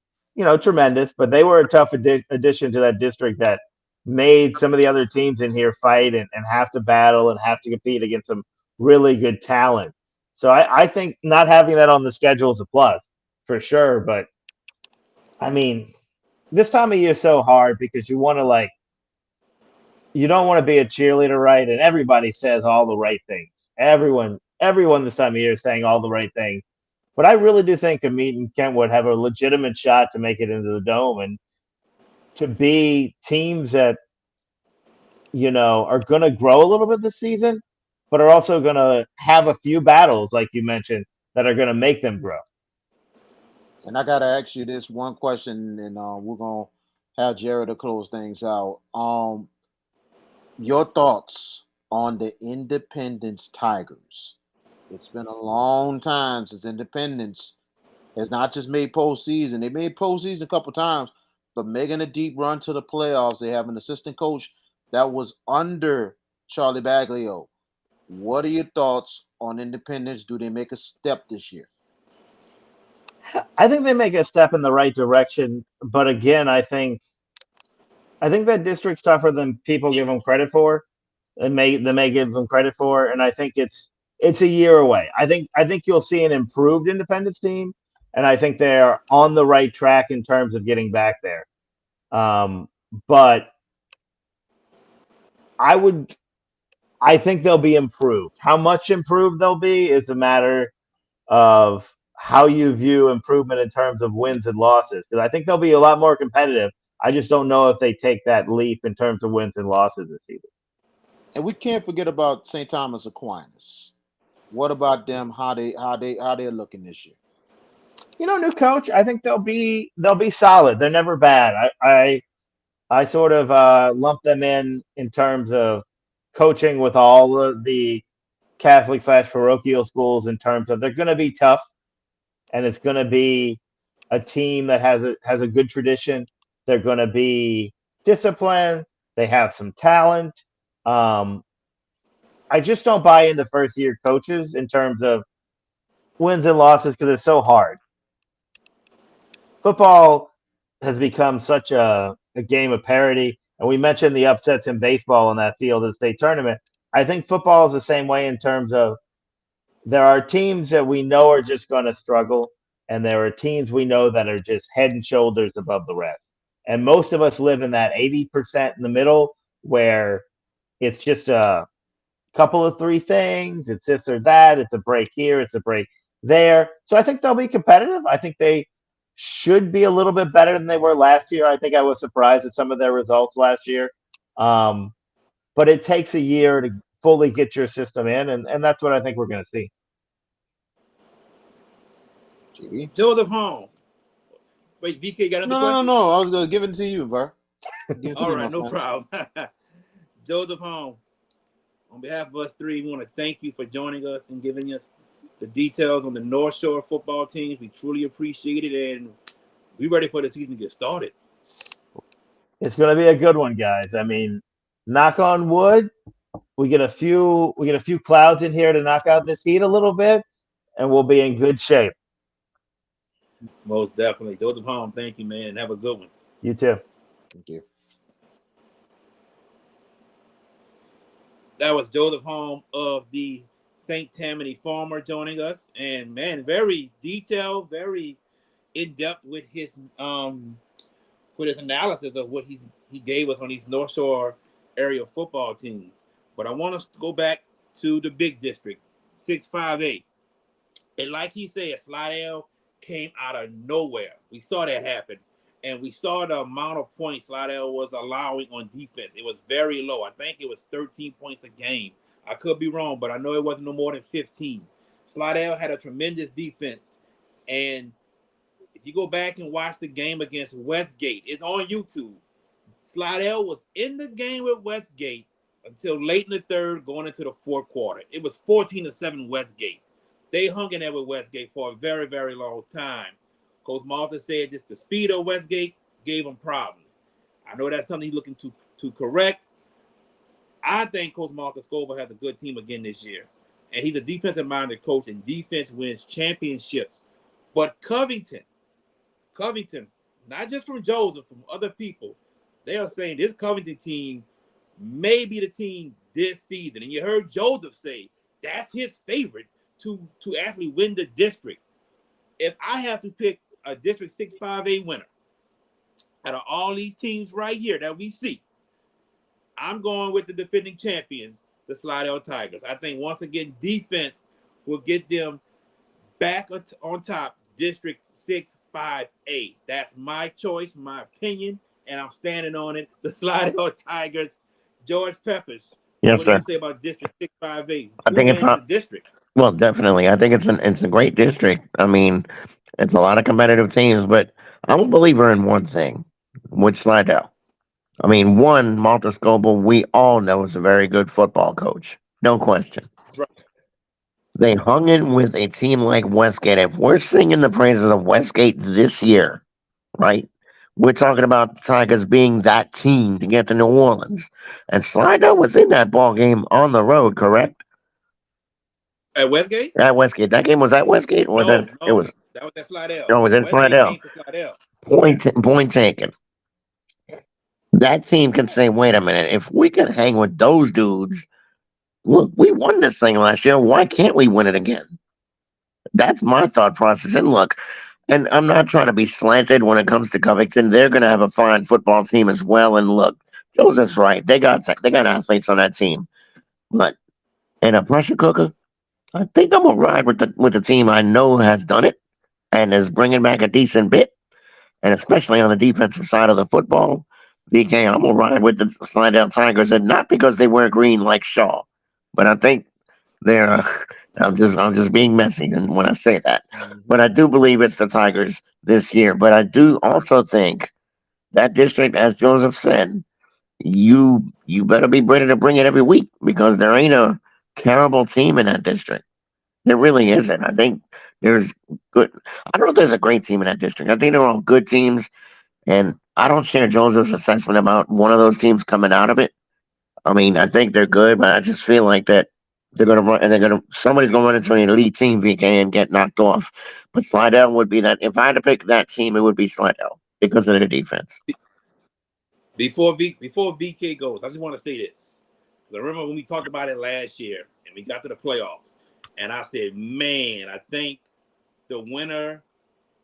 tremendous, but they were a tough addition to that district that made some of the other teams in here fight and have to battle and have to compete against some really good talent. So I think not having that on the schedule is a plus for sure. But I mean, this time of year is so hard because you don't want to be a cheerleader, right? And everybody says all the right things. Everyone this time of year is saying all the right things. But I really do think Mead and Kentwood have a legitimate shot to make it into the dome and to be teams that are going to grow a little bit this season, but are also going to have a few battles, like you mentioned, that are going to make them grow. And I gotta ask you this one question, and we're gonna have Jared to close things out. Your thoughts on the Independence Tigers? It's been a long time since Independence has not just made postseason. They made postseason a couple times, but making a deep run to the playoffs. They have an assistant coach that was under Charlie Baglio. What are your thoughts on Independence? Do they make a step this year? I think they make a step in the right direction, but again, I think that district's tougher than people give them credit for. They may give them credit for, and I think it's a year away. I think you'll see an improved Independence team, and I think they're on the right track in terms of getting back there. But I would I think they'll be improved. How much improved they'll be is a matter of how you view improvement in terms of wins and losses. Because I think they'll be a lot more competitive. I just don't know if they take that leap in terms of wins and losses this season. And we can't forget about St. Thomas Aquinas. What about them? How they're looking this year? New coach. I think they'll be solid. They're never bad. I sort of lump them in terms of coaching with all of the Catholic/parochial schools in terms of they're going to be tough and it's going to be a team that has a good tradition. They're going to be disciplined. They have some talent. Um, I just don't buy into first year coaches in terms of wins and losses because it's so hard. Football has become such a game of parity, and we mentioned the upsets in baseball in that field of the state tournament. I think football is the same way in terms of there are teams that we know are just going to struggle, and there are teams we know that are just head and shoulders above the rest. And most of us live in that 80% in the middle where it's just a couple of three things. It's this or that. It's a break here. It's a break there. So I think they'll be competitive. I think they should be a little bit better than they were last year. I think I was surprised at some of their results last year. Um, but it takes a year to fully get your system in, and that's what I think we're going to see. GB? Joseph Home. Wait, VK got another No, no, no, question? no. I was gonna give it to you, bro. Give it to All you, right, my no friend. problem. Joseph Home, on behalf of us three, we want to thank you for joining us and giving us the details on the North Shore football teams. We truly appreciate it, and we're ready for the season to get started. It's going to be a good one, guys. I mean, knock on wood, we get a few clouds in here to knock out this heat a little bit, and we'll be in good shape. Most definitely. Joseph Home, thank you, man, and have a good one. You too. Thank you. That was Joseph Home of the St. Tammany Farmer joining us. And man, very detailed, very in-depth with his analysis of what he gave us on these North Shore area football teams. But I want us to go back to the big district, 658. And like he said, Slidell came out of nowhere. We saw that happen. And we saw the amount of points Slidell was allowing on defense. It was very low. I think it was 13 points a game. I could be wrong, but I know it wasn't no more than 15. Slidell had a tremendous defense, and if you go back and watch the game against Westgate, it's on YouTube. Slidell was in the game with Westgate until late in the third, going into the fourth quarter. It was 14-7 Westgate. They hung in there with Westgate for a very, very long time. Coach Malta said just the speed of Westgate gave him problems. I know that's something he's looking to correct. I think Coach Malta Scoba has a good team again this year. And he's a defensive-minded coach, and defense wins championships. But Covington, not just from Joseph, from other people, they are saying this Covington team may be the team this season. And you heard Joseph say that's his favorite to actually win the district. If I have to pick a District 6-5A winner out of all these teams right here that we see, I'm going with the defending champions, the Slidell Tigers. I think once again, defense will get them back on top, District 6-5A. That's my choice, my opinion, and I'm standing on it. The Slidell Tigers. George Peppers. Yes, what sir. do you say about District 6-5A? I Who think it's wins the district? well, definitely. I think it's a great district. I mean, it's a lot of competitive teams, but I'm a believer in one thing with Slidell. I mean, one, Malta Scoble, we all know is a very good football coach. No question. Right. They hung in with a team like Westgate. If we're singing the praises of Westgate this year, right? We're talking about the Tigers being that team to get to New Orleans. And Slidell was in that ball game on the road, correct? At Westgate? At Westgate. That game was at Westgate, or No, that it no. was That was at Slidell. no, it was in Westgate Slidell. came to Slidell. Yeah. Point taken. That team can say, wait a minute, if we can hang with those dudes, look, we won this thing last year. Why can't we win it again? That's my thought process. And look, and I'm not trying to be slanted when it comes to Covington. They're going to have a fine football team as well. And look, Joseph's right. They got athletes on that team. But in a pressure cooker, I think I'm gonna ride with the team I know has done it and is bringing back a decent bit, and especially on the defensive side of the football. BK, I'm gonna ride with the Slidell Tigers, and not because they wear green like Shaw, but I think they're. I'm just being messy when I say that, but I do believe it's the Tigers this year. But I do also think that district, as Joseph said, you better be ready to bring it every week because there ain't a terrible team in that district. There really isn't. I think there's good. I don't know if there's a great team in that district. I think they're all good teams, and I don't share Joseph's assessment about one of those teams coming out of it. I mean, I think they're good, but I just feel like that they're gonna run and somebody's gonna run into an elite team VK and get knocked off. But Slidell would be that. If I had to pick that team, it would be Slidell because of their defense. Before VK goes, I just want to say this. I remember when we talked about it last year and we got to the playoffs, and I said, man, I think the winner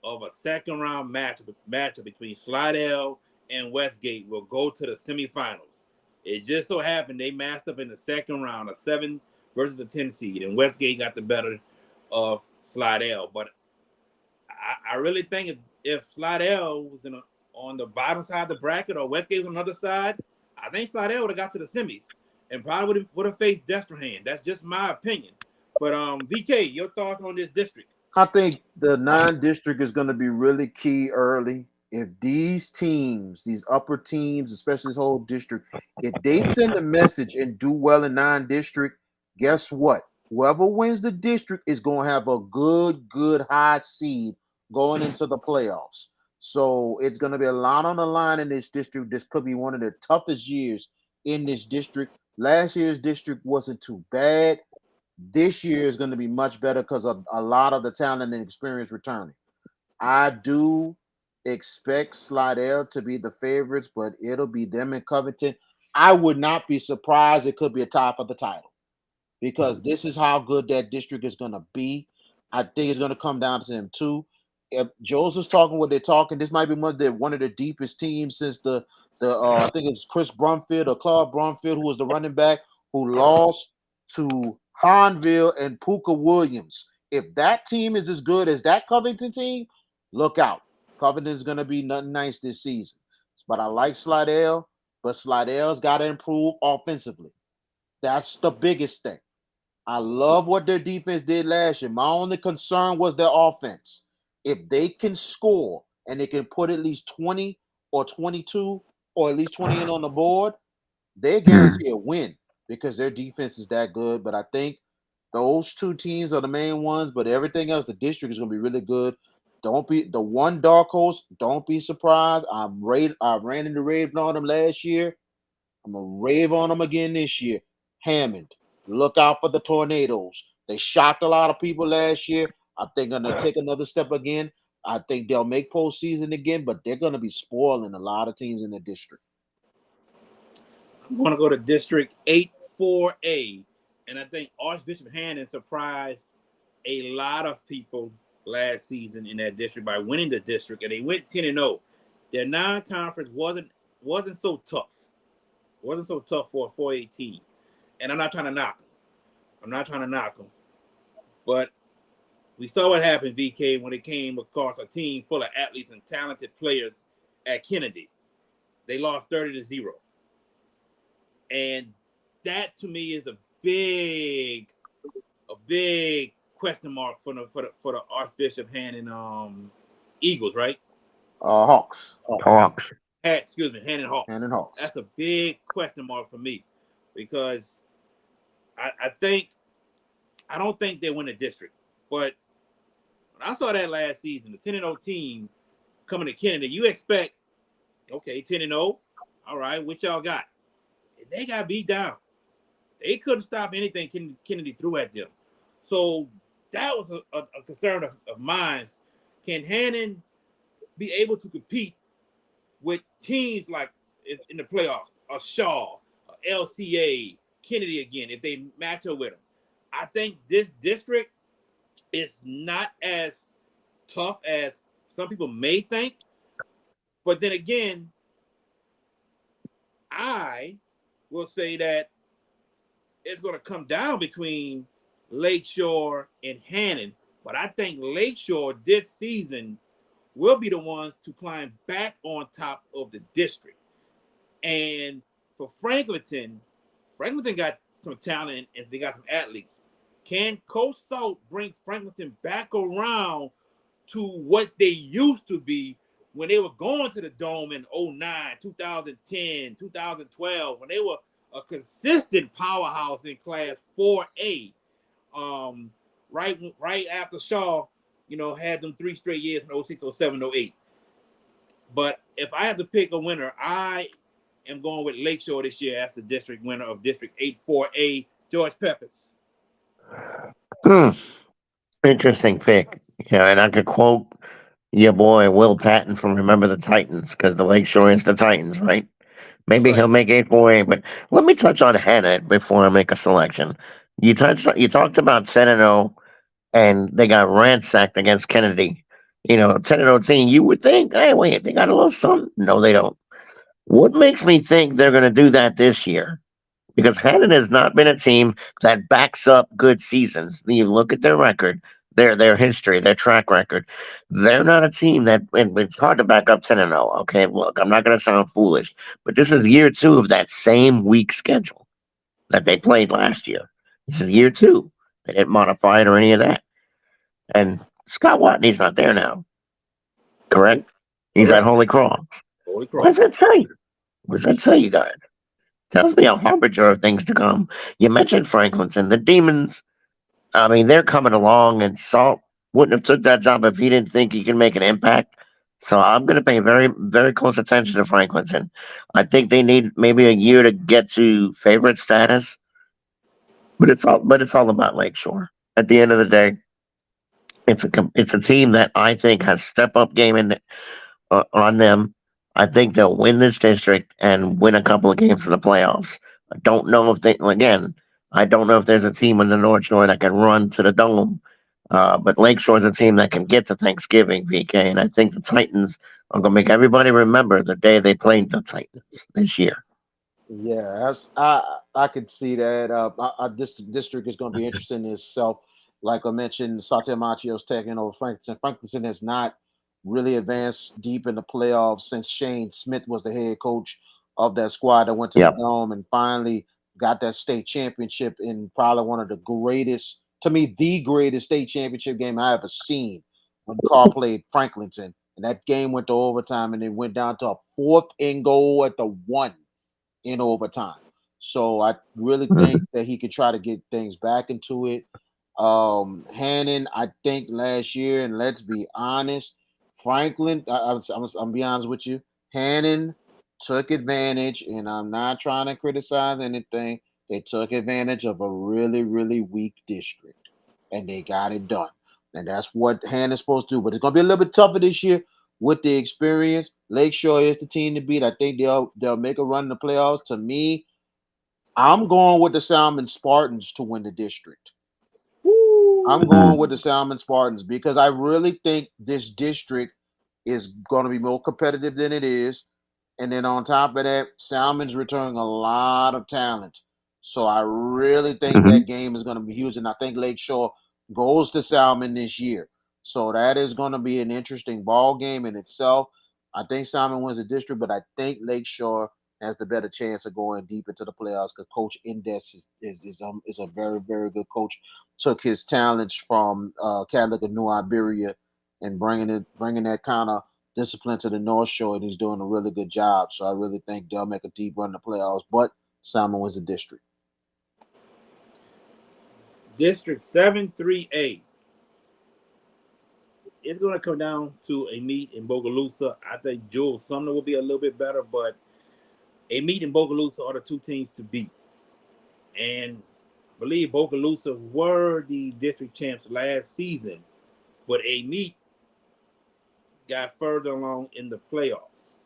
of a second round matchup between Slidell and Westgate will go to the semifinals. It just so happened they matched up in the second round, a 7 versus a 10 seed, and Westgate got the better of Slidell. But I really think if Slidell was on the bottom side of the bracket or Westgate was on the other side, I think Slidell would have got to the semis and probably would have faced Destrehan. That's just my opinion. But VK, your thoughts on this district? I think the non-district is going to be really key early. If these teams, these upper teams, especially this whole district, if they send a message and do well in non-district, guess what? Whoever wins the district is going to have a good high seed going into the playoffs. So it's going to be a lot on the line in this district. This could be one of the toughest years in this district. Last year's district wasn't too bad. This year is going to be much better because of a lot of the talent and experience returning. I do expect Slidell to be the favorites, but it'll be them and Covington. I would not be surprised. It could be a tie for the title because this is how good that district is going to be. I think it's going to come down to them too. If Joseph's talking what they're talking, this might be one of the deepest teams since the I think it's Chris Brumfield or Claude Brumfield, who was the running back who lost to Hanville and Puka Williams. If that team is as good as that Covington team, look out. Covington's going to be nothing nice this season. But I like Slidell, but Slidell's got to improve offensively. That's the biggest thing. I love what their defense did last year. My only concern was their offense. If they can score and they can put at least 20 or 22 or at least 20 in on the board, they guarantee a win because their defense is that good. But I think those two teams are the main ones, but everything else, the district is going to be really good. Don't be the one dark horse. Don't be surprised. I ran into Raven on them last year. I'm gonna rave on them again this year. Hammond, look out for the tornadoes. They shocked a lot of people last year. I think they're gonna take another step again. I think they'll make postseason again, but they're gonna be spoiling a lot of teams in the district. I'm going to go to District 8-4A, and I think Archbishop Hannon surprised a lot of people last season in that district by winning the district, and they went 10-0. Their non-conference wasn't so tough. Wasn't so tough for a 4A team, and I'm not trying to knock them. But we saw what happened, VK, when it came across a team full of athletes and talented players at Kennedy. They lost 30-0. And that to me is a big question mark for the Archbishop Hannon Eagles, right? Hawks. Hannon Hawks. Hannon Hawks. That's a big question mark for me because I don't think they win the district. But when I saw that last season, the 10-0 team coming to Kennedy, you expect, okay, 10-0, all right, what y'all got? And they got beat down. They couldn't stop anything Kennedy threw at them. So that was a concern of mine. Can Hannon be able to compete with teams like in the playoffs, a Shaw, a LCA, Kennedy again, if they match up with them? I think this district is not as tough as some people may think. But then again, I will say that it's going to come down between Lakeshore and Hannon. But I think Lakeshore this season will be the ones to climb back on top of the district. And for Franklinton got some talent and they got some athletes. Can Coach Salt bring Franklinton back around to what they used to be when they were going to the Dome in 2009, 2010, 2012, when they were a consistent powerhouse in Class 4A? Right after Shaw, had them 3 straight years in 06, 07, 08. But if I have to pick a winner, I am going with Lakeshore this year as the district winner of District 8-4A, George Peppers. Interesting pick. Yeah, and I could quote your boy Will Patton from Remember the Titans, because the Lakeshore is the Titans, right? Maybe he'll make 8-4A, but let me touch on Hannah before I make a selection. You talked about 10-0, and they got ransacked against Kennedy. 10-0 team, you would think, hey, wait, they got a little something. No, they don't. What makes me think they're going to do that this year? Because Hannon has not been a team that backs up good seasons. You look at their record, their history, their track record. They're not a team that, and it's hard to back up 10-0. Okay, look, I'm not going to sound foolish, but this is year 2 of that same week schedule that they played last year. This is year 2. They didn't modify it or any of that. And Scott Watney's not there now, correct? He's at Holy Cross. What does that tell you? What does that tell you guys? Tells me a harbinger of things to come. You mentioned Franklinton. The Demons, I mean, they're coming along, and Salt wouldn't have took that job if he didn't think he can make an impact. So I'm going to pay very, very close attention to Franklinton. I think they need maybe a year to get to favorite status, but it's all about Lakeshore. At the end of the day, it's a team that I think has step up game on them. I think they'll win this district and win a couple of games in the playoffs. I don't know if there's a team in the North Shore that can run to the Dome. But Lakeshore's a team that can get to Thanksgiving, VK, and I think the Titans are going to make everybody remember the day they played the Titans this year. Yeah, I could see that. This district is going to be interesting in itself. Like I mentioned, Satya Machio's taking over Franklinton. Franklinton has not really advanced deep in the playoffs since Shane Smith was the head coach of that squad that went to the Dome. And finally, got that state championship in probably one of the greatest, to me, the greatest state championship game I ever seen when Carr played Franklinton. And that game went to overtime and it went down to a 4th and goal at the 1 in overtime. So I really think that he could try to get things back into it. Hannon, I think last year, and let's be honest, Franklin, I'm be honest with you, Hannon took advantage, and I'm not trying to criticize anything. They took advantage of a really, really weak district, and they got it done. And that's what Hannon's supposed to do. But it's gonna be a little bit tougher this year with the experience. Lakeshore is the team to beat. I think they'll make a run in the playoffs. To me, I'm going with the Salmon Spartans to win the district. I'm going with the Salmon Spartans because I really think this district is going to be more competitive than it is. And then on top of that, Salmon's returning a lot of talent. So I really think that game is going to be huge. And I think Lakeshore goes to Salmon this year. So that is going to be an interesting ball game in itself. I think Salmon wins the district, but I think Lakeshore has the better chance of going deep into the playoffs because Coach Indes is a very, very good coach. Took his talents from Catholic of New Iberia and bringing that kind of discipline to the North Shore, and he's doing a really good job. So I really think they'll make a deep run in the playoffs. But Salmon wins the district. District 7-3A. It's going to come down to a meet in Bogalusa. I think Jules Sumner will be a little bit better, but a meet in Bogalusa are the two teams to beat. And I believe Bogalusa were the district champs last season, but a meet got further along in the playoffs.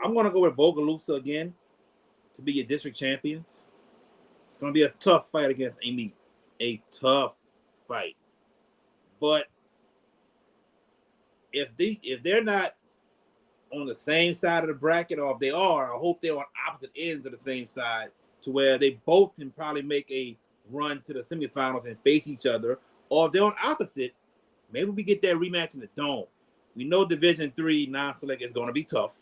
I'm going to go with Bogalusa again to be your district champions. It's going to be a tough fight against a meet. A tough fight. But if they're not on the same side of the bracket, or if they are, I hope they're on opposite ends of the same side to where they both can probably make a run to the semifinals and face each other. Or if they're on opposite, maybe we get that rematch in the Dome. We know Division III non-select is going to be tough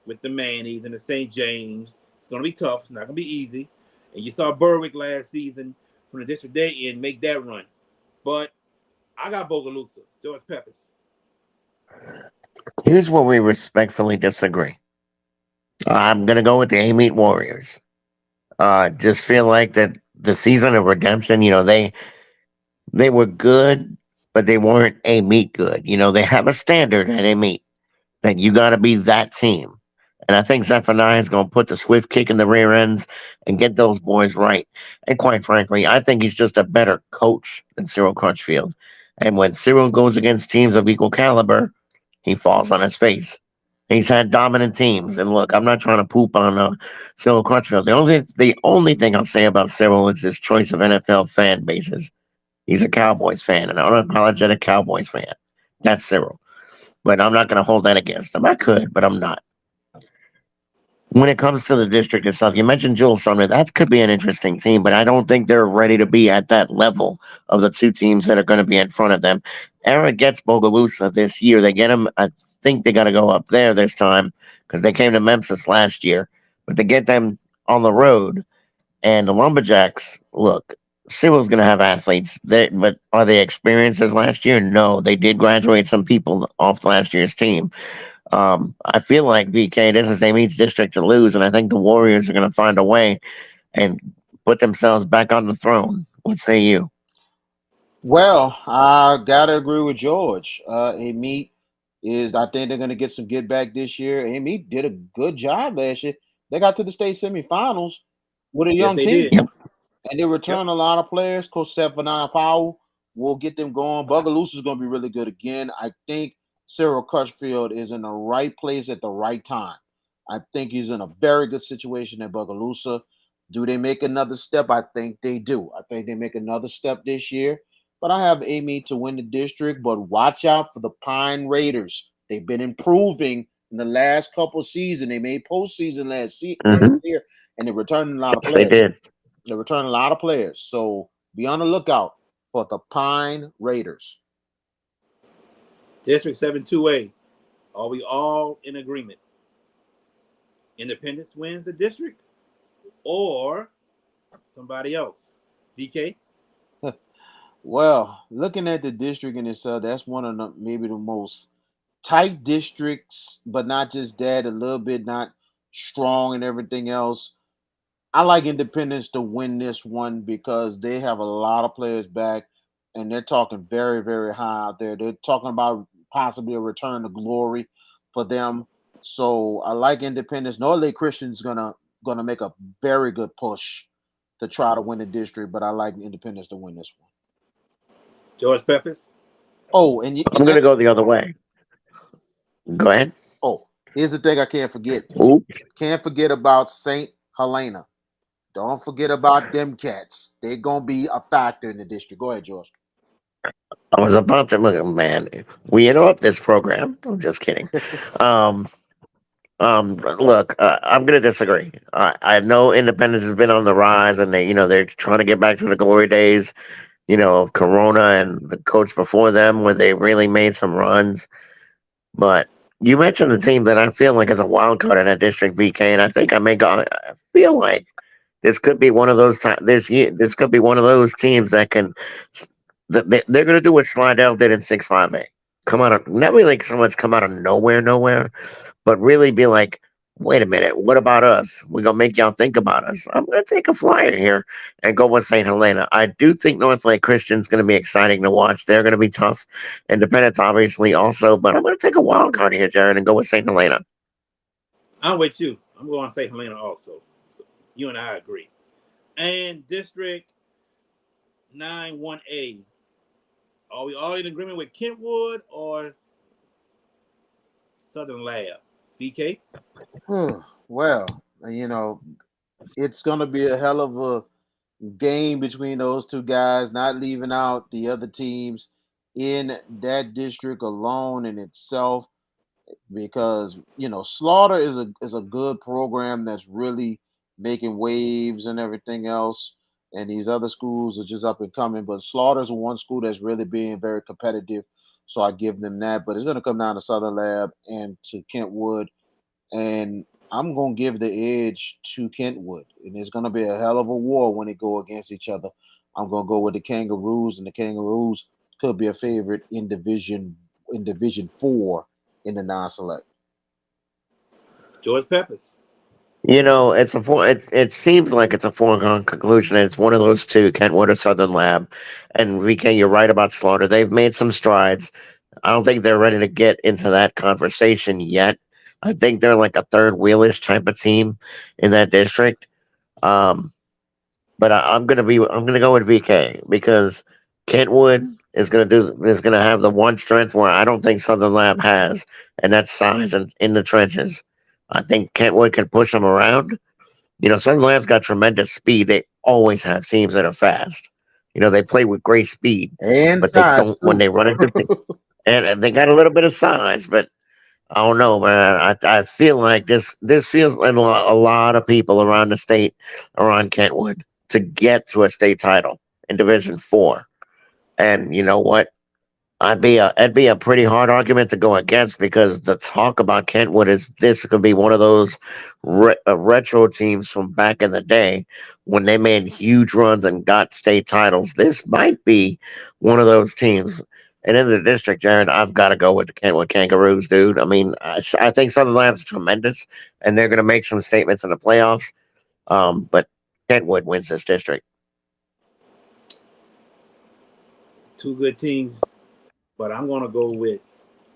with the Mannies and the St. James. It's going to be tough. It's not going to be easy. And you saw Berwick last season from the District Day and make that run. But I got Bogalusa, George Peppers. Here's where we respectfully disagree. I'm gonna go with the A-Meat Warriors. Just feel like that the season of redemption, they were good, but they weren't A-Meat good. They have a standard at A-Meat that you got to be that team. And I think Zephaniah is going to put the swift kick in the rear ends and get those boys right. And quite frankly, I think he's just a better coach than Cyril Crutchfield. And when Cyril goes against teams of equal caliber, he falls on his face. He's had dominant teams. And look, I'm not trying to poop on Cyril Crutchfield. The only thing I'll say about Cyril is his choice of NFL fan bases. He's a Cowboys fan, an unapologetic Cowboys fan. That's Cyril. But I'm not going to hold that against him. I could, but I'm not. When it comes to the district itself, you mentioned Jules Sumner. That could be an interesting team, but I don't think they're ready to be at that level of the two teams that are going to be in front of them. Eric gets Bogalusa this year. They get him. I think they got to go up there this time because they came to Memphis last year, but they get them on the road. And the Lumberjacks, look, Cyril's going to have athletes, but are they experienced as last year? No, they did graduate some people off last year's team. I feel like BK, this is Amy's district to lose, and I think the Warriors are going to find a way and put themselves back on the throne. What say you? Well, I gotta agree with George. Meat is I think they're gonna get some get back this year. Meat did a good job last year. They got to the state semifinals with a Yes, young they team. did. Yep. And they return a lot of players. Coach Zephaniah Powell will get them going. Bogalusa is going to be really good again. I think Cyril Crutchfield is in the right place at the right time. I think he's in a very good situation at Bogalusa. Do they make another step? I think they do. I think they make another step this year. But I have Amy to win the district. But watch out for the Pine Raiders. They've been improving in the last couple of seasons. They made postseason last year, and they're returning a lot of Yes, they players. did. They return a lot of players. So be on the lookout for the Pine Raiders. District 7-2A. Are we all in agreement? Independence wins the district or somebody else? VK? Well, looking at the district in itself, that's one of the maybe the most tight districts, but not just that, a little bit not strong and everything else. I like Independence to win this one because they have a lot of players back and they're talking very, very high out there. They're talking about possibly a return to glory for them. So I like Independence. Northern Christian's gonna make a very good push to try to win the district, but I like Independence to win this one. George Peppers? Oh, and I'm gonna go the other way. Go ahead. here's the thing I can't forget. Oops. Can't forget about Saint Helena. Don't forget about them cats. They're gonna be a factor in the district. Go ahead, George. I was about to look, man. We interrupt this program. I'm just kidding. Um, Look, I'm gonna disagree. I know Independence has been on the rise, and they're trying to get back to the glory days, of Corona and the coach before them, where they really made some runs. But you mentioned the team that I feel like is a wild card in that district, VK, and I think I feel like this could be one of those this year. This could be one of those teams that can. They're going to do what Slidell did in 6-5A. Come out of not really like someone's come out of nowhere, but really be like, wait a minute, what about us? We're gonna make y'all think about us. I'm gonna take a flyer here and go with St. Helena. I do think North Lake Christian's gonna be exciting to watch. They're gonna be tough. Independence obviously also, but I'm gonna take a wild card here, Jared, and go with St. Helena. I'm with you. I'm going to say Helena also. So you and I agree. And District 9-1A. Are we all in agreement with Kentwood or Southern Lab? VK? Well, it's gonna be a hell of a game between those two guys, not leaving out the other teams in that district alone in itself. Because Slaughter is a good program that's really making waves and everything else, and these other schools are just up and coming. But Slaughter's one school that's really being very competitive, so I give them that. But it's going to come down to Southern Lab and to Kentwood, and I'm going to give the edge to Kentwood, and it's going to be a hell of a war when they go against each other. I'm going to go with the Kangaroos, and the Kangaroos could be a favorite in Division 4 in the non-select. George Peppers. It seems like it's a foregone conclusion. And it's one of those two, Kentwood or Southern Lab. And VK, you're right about Slaughter. They've made some strides. I don't think they're ready to get into that conversation yet. I think they're like a third wheelish type of team in that district. Um, but I'm gonna go with VK because Kentwood is gonna have the one strength where I don't think Southern Lab has, and that's size in the trenches. I think Kentwood can push them around. Southern Lab's got tremendous speed. They always have teams that are fast. They play with great speed, And but they size don't when too. they run into and they got a little bit of size, but I don't know, man. I feel like this feels like a lot of people around the state are on Kentwood to get to a state title in Division 4. And you know what? It'd be a pretty hard argument to go against because the talk about Kentwood is this could be one of those retro teams from back in the day when they made huge runs and got state titles. This might be one of those teams. And in the district, Jared, I've got to go with the Kentwood Kangaroos, dude. I mean, I think Southern Lab's tremendous, and they're going to make some statements in the playoffs. But Kentwood wins this district. Two good teams, but I'm going to go with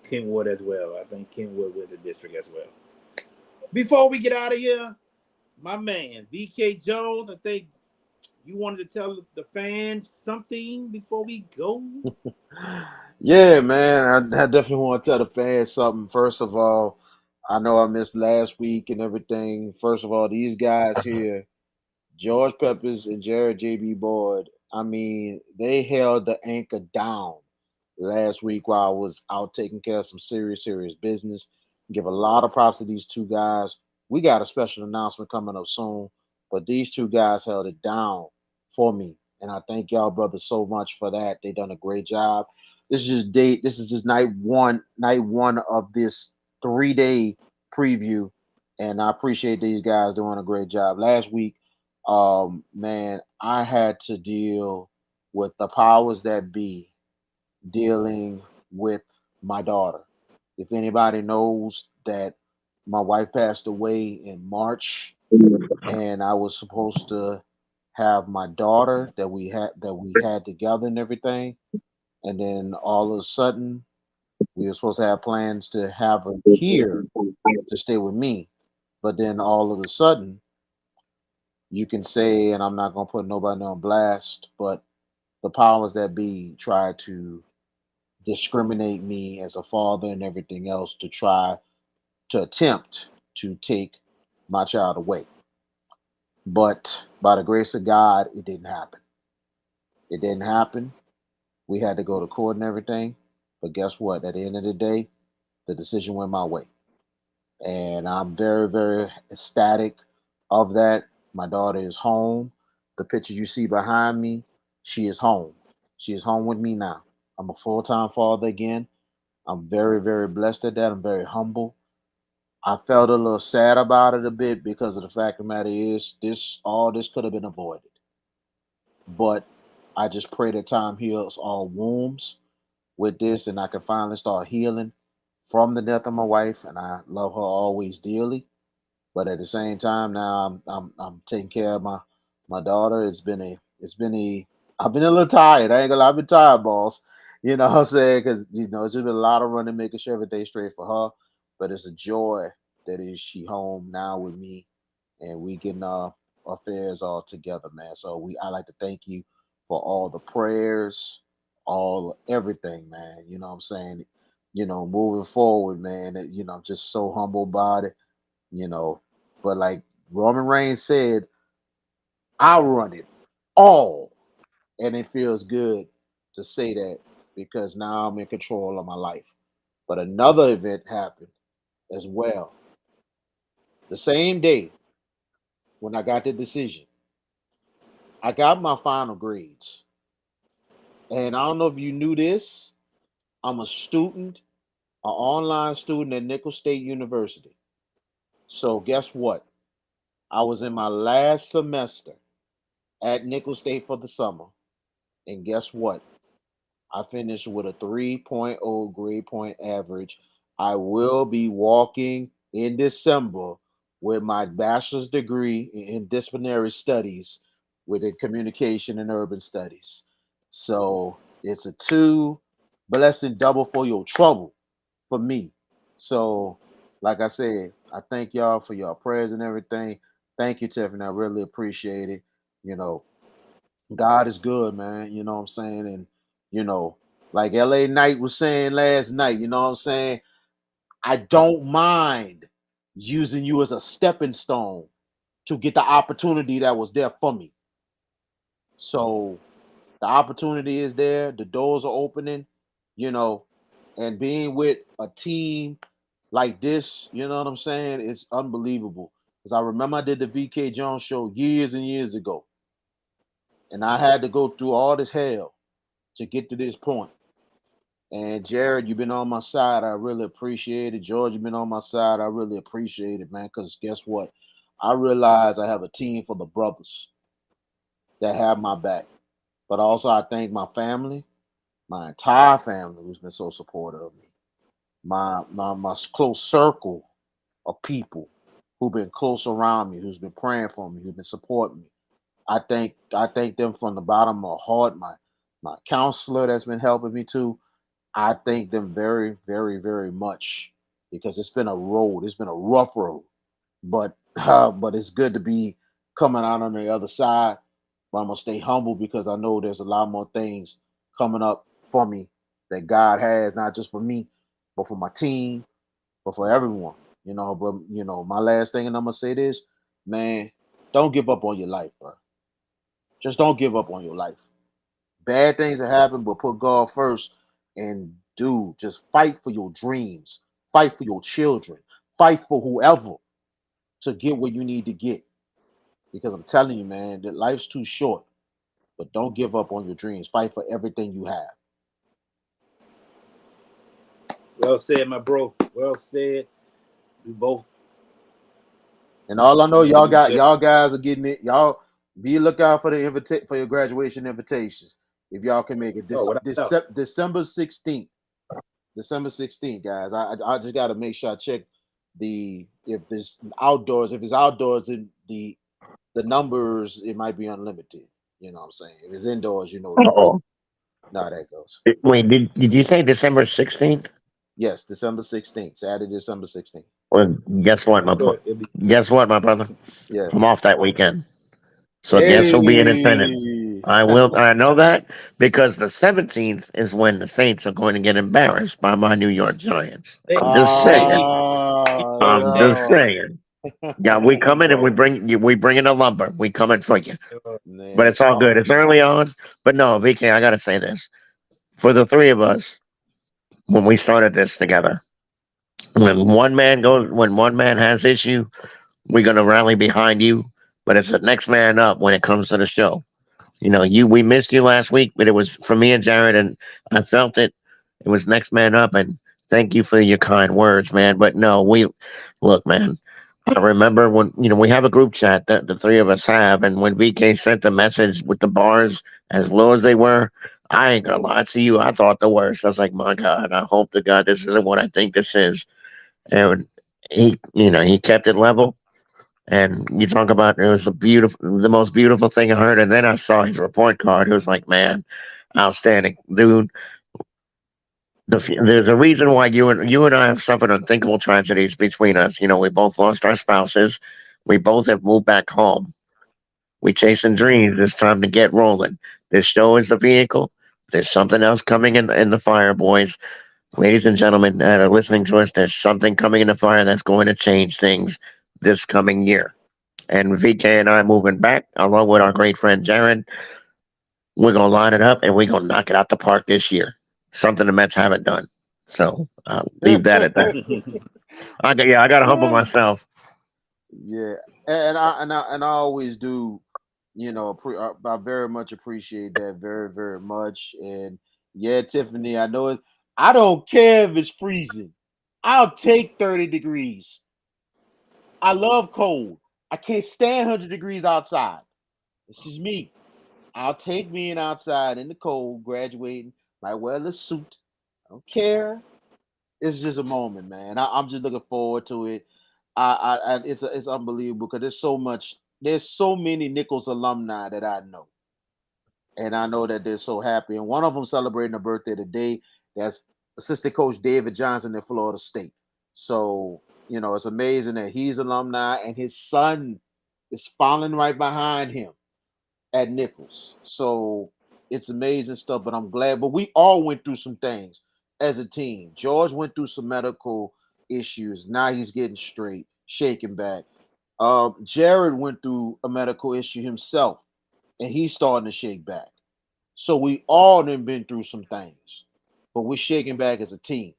Kentwood as well. I think Kentwood wins the district as well. Before we get out of here, my man, VK Jones, I think you wanted to tell the fans something before we go? Yeah, man. I definitely want to tell the fans something. First of all, I know I missed last week and everything. First of all, these guys here, George Peppers and Jared JB Boyd, I mean, they held the anchor down last week while I was out taking care of some serious, serious business. Give a lot of props to these two guys. We got a special announcement coming up soon, but these two guys held it down for me. And I thank y'all brothers so much for that. They done a great job. This is just night one of this 3-day preview. and I appreciate these guys doing a great job. Last week, man, I had to deal with the powers that be dealing with my daughter. If anybody knows that my wife passed away in March, and I was supposed to have my daughter that we had together and everything, and then all of a sudden we were supposed to have plans to have her here to stay with me, but then all of a sudden you can say, and I'm not gonna put nobody on blast, but the powers that be try to discriminate me as a father and everything else to try to attempt to take my child away. But by the grace of God, it didn't happen. It didn't happen. We had to go to court and everything. But guess what? At the end of the day, the decision went my way. And I'm very, very ecstatic of that. My daughter is home. The picture you see behind me, she is home. She is home with me now. I'm a full-time father again. I'm very, very blessed at that. I'm very humble. I felt a little sad about it a bit because of the fact of the matter is this could have been avoided. But I just pray that time heals all wounds with this and I can finally start healing from the death of my wife. And I love her always dearly. But at the same time, now I'm taking care of my daughter. It's been a I've been a little tired. I ain't gonna lie, I've been tired, boss. You know what I'm saying? Because it's just been a lot of running, making sure everything's straight for her. But it's a joy that is she home now with me, and we getting our affairs all together, man. So I like to thank you for all the prayers, all everything, man. You know what I'm saying? Moving forward, man. I'm just so humble about it, you know. But like Roman Reigns said, I run it all. And it feels good to say that because now I'm in control of my life. But another event happened as well. The same day when I got the decision, I got my final grades. And I don't know if you knew this. I'm a student, an online student at Nicholls State University. So guess what? I was in my last semester at Nicholls State for the summer. And guess what? I finished with a 3.0 grade point average. I will be walking in December with my bachelor's degree in disciplinary studies within communication and urban studies. So it's a two blessing double for your trouble for me. So, like I said, I thank y'all for your prayers and everything. Thank you, Tiffany. I really appreciate it. You know, God is good, man. You know what I'm saying? And, you know, like LA Knight was saying last night, you know what I'm saying? I don't mind using you as a stepping stone to get the opportunity that was there for me. So the opportunity is there, the doors are opening, you know, and being with a team like this, you know what I'm saying? It's unbelievable. Because I remember I did the VK Jones show years and years ago, and I had to go through all this hell to get to this point. And Jared, you've been on my side. I really appreciate it. George, you've been on my side. I really appreciate it, man. Because guess what? I realize I have a team for the brothers that have my back. But also, I thank my family, my entire family, who's been so supportive of me. My close circle of people who've been close around me, who's been praying for me, who've been supporting me. I thank them from the bottom of my heart. My counselor that's been helping me too. I thank them very, very, very much because it's been a road. It's been a rough road, but but it's good to be coming out on the other side. But I'm gonna stay humble because I know there's a lot more things coming up for me that God has, not just for me, but for my team, but for everyone. But my last thing, and I'm gonna say this, man, don't give up on your life, bro. Just don't give up on your life. Bad things have happened, but put God first and dude, just fight for your dreams, fight for your children, fight for whoever to get where you need to get. Because I'm telling you, man, that life's too short. But don't give up on your dreams. Fight for everything you have. Well said, my bro. Well said. We both And all I know, Yeah, we did. y'all guys are getting it. Y'all be lookout for the for your graduation invitations. If y'all can make it Oh, without doubt. December 16th. December 16th, guys. I just gotta make sure I check the if there's outdoors. If it's outdoors in the numbers, it might be unlimited. You know what I'm saying? If it's indoors, you know Oh, how that goes. wait, did you say December 16th? Yes, December 16th, Saturday, December 16th. Well, guess what, I'm sure it'll be. guess what, my brother? Yeah. I'm off that weekend. So guess who'll be in attendance? Hey. I will. I know that because the 17th is when the Saints are going to get embarrassed by my New York Giants. Hey, I'm just hey, saying. I'm hey, just No. saying. Yeah, we hey, come in and bro. we bring in the lumber. We coming for you. But Man. it's all good. It's early on. But no, VK, I gotta say this. For the three of us, when we started this together, when one man has issue, we're gonna rally behind you. But it's the next man up when it comes to the show. You know, we missed you last week, but it was for me and Jared, and I felt it. It was next man up, and thank you for your kind words, man. But no, we look, man. I remember when we have a group chat that the three of us have, and when VK sent the message with the bars as low as they were, I ain't gonna lie to you, I thought the worst. I was like, my God, I hope to God this isn't what I think this is. And he kept it level. And you talk about it was the most beautiful thing I heard. And then I saw his report card. It was like, man, outstanding, dude. There's a reason why you and I have suffered unthinkable tragedies between us. You know, we both lost our spouses. We both have moved back home. We chasing dreams. It's time to get rolling. This show is the vehicle. There's something else coming in the fire, boys, ladies and gentlemen that are listening to us. There's something coming in the fire that's going to change things this coming year. And VK and I moving back, along with our great friend Jared, we're gonna line it up and we're gonna knock it out the park this year. Something the Mets haven't done. So I'll leave that at that. I gotta humble myself. Yeah, and I always do, I very much appreciate that, very very much. And yeah, Tiffany, I know it's. I don't care if it's freezing. I'll take 30 degrees. I love cold. I can't stand 100 degrees outside. It's just me. I'll take being outside in the cold, graduating. Might wear a suit. I don't care. It's just a moment, man. I'm just looking forward to it. It's unbelievable because there's so many Nichols alumni that I know, and I know that they're so happy. And one of them celebrating a birthday today. That's assistant coach David Johnson at Florida State. So it's amazing that he's alumni and his son is following right behind him at Nichols. So it's amazing stuff, but I'm glad. But we all went through some things as a team. George went through some medical issues. Now he's getting straight, shaking back. Jared went through a medical issue himself, and he's starting to shake back. So we all done been through some things, but we're shaking back as a team,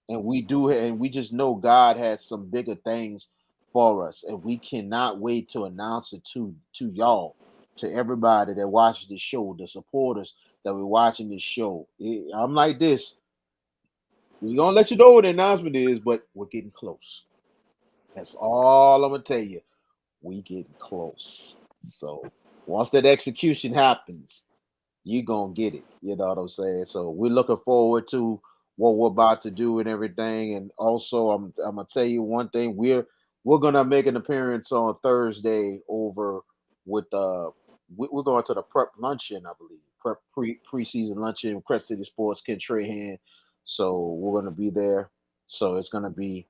and we just know God has some bigger things for us, and we cannot wait to announce it to y'all, to everybody that watches the show, the supporters that we're watching this show. I'm like this. We're gonna let you know what the announcement is, but we're getting close. That's all I'm gonna tell you. We getting close. So once that execution happens, you gonna get it. You know what I'm saying? So we're looking forward to what we're about to do and everything. And also, I'm gonna tell you one thing: we're gonna make an appearance on Thursday over with we're going to the prep luncheon, I believe, prep preseason luncheon with Crest City Sports, Ken Trahan. So we're gonna be there. So it's gonna be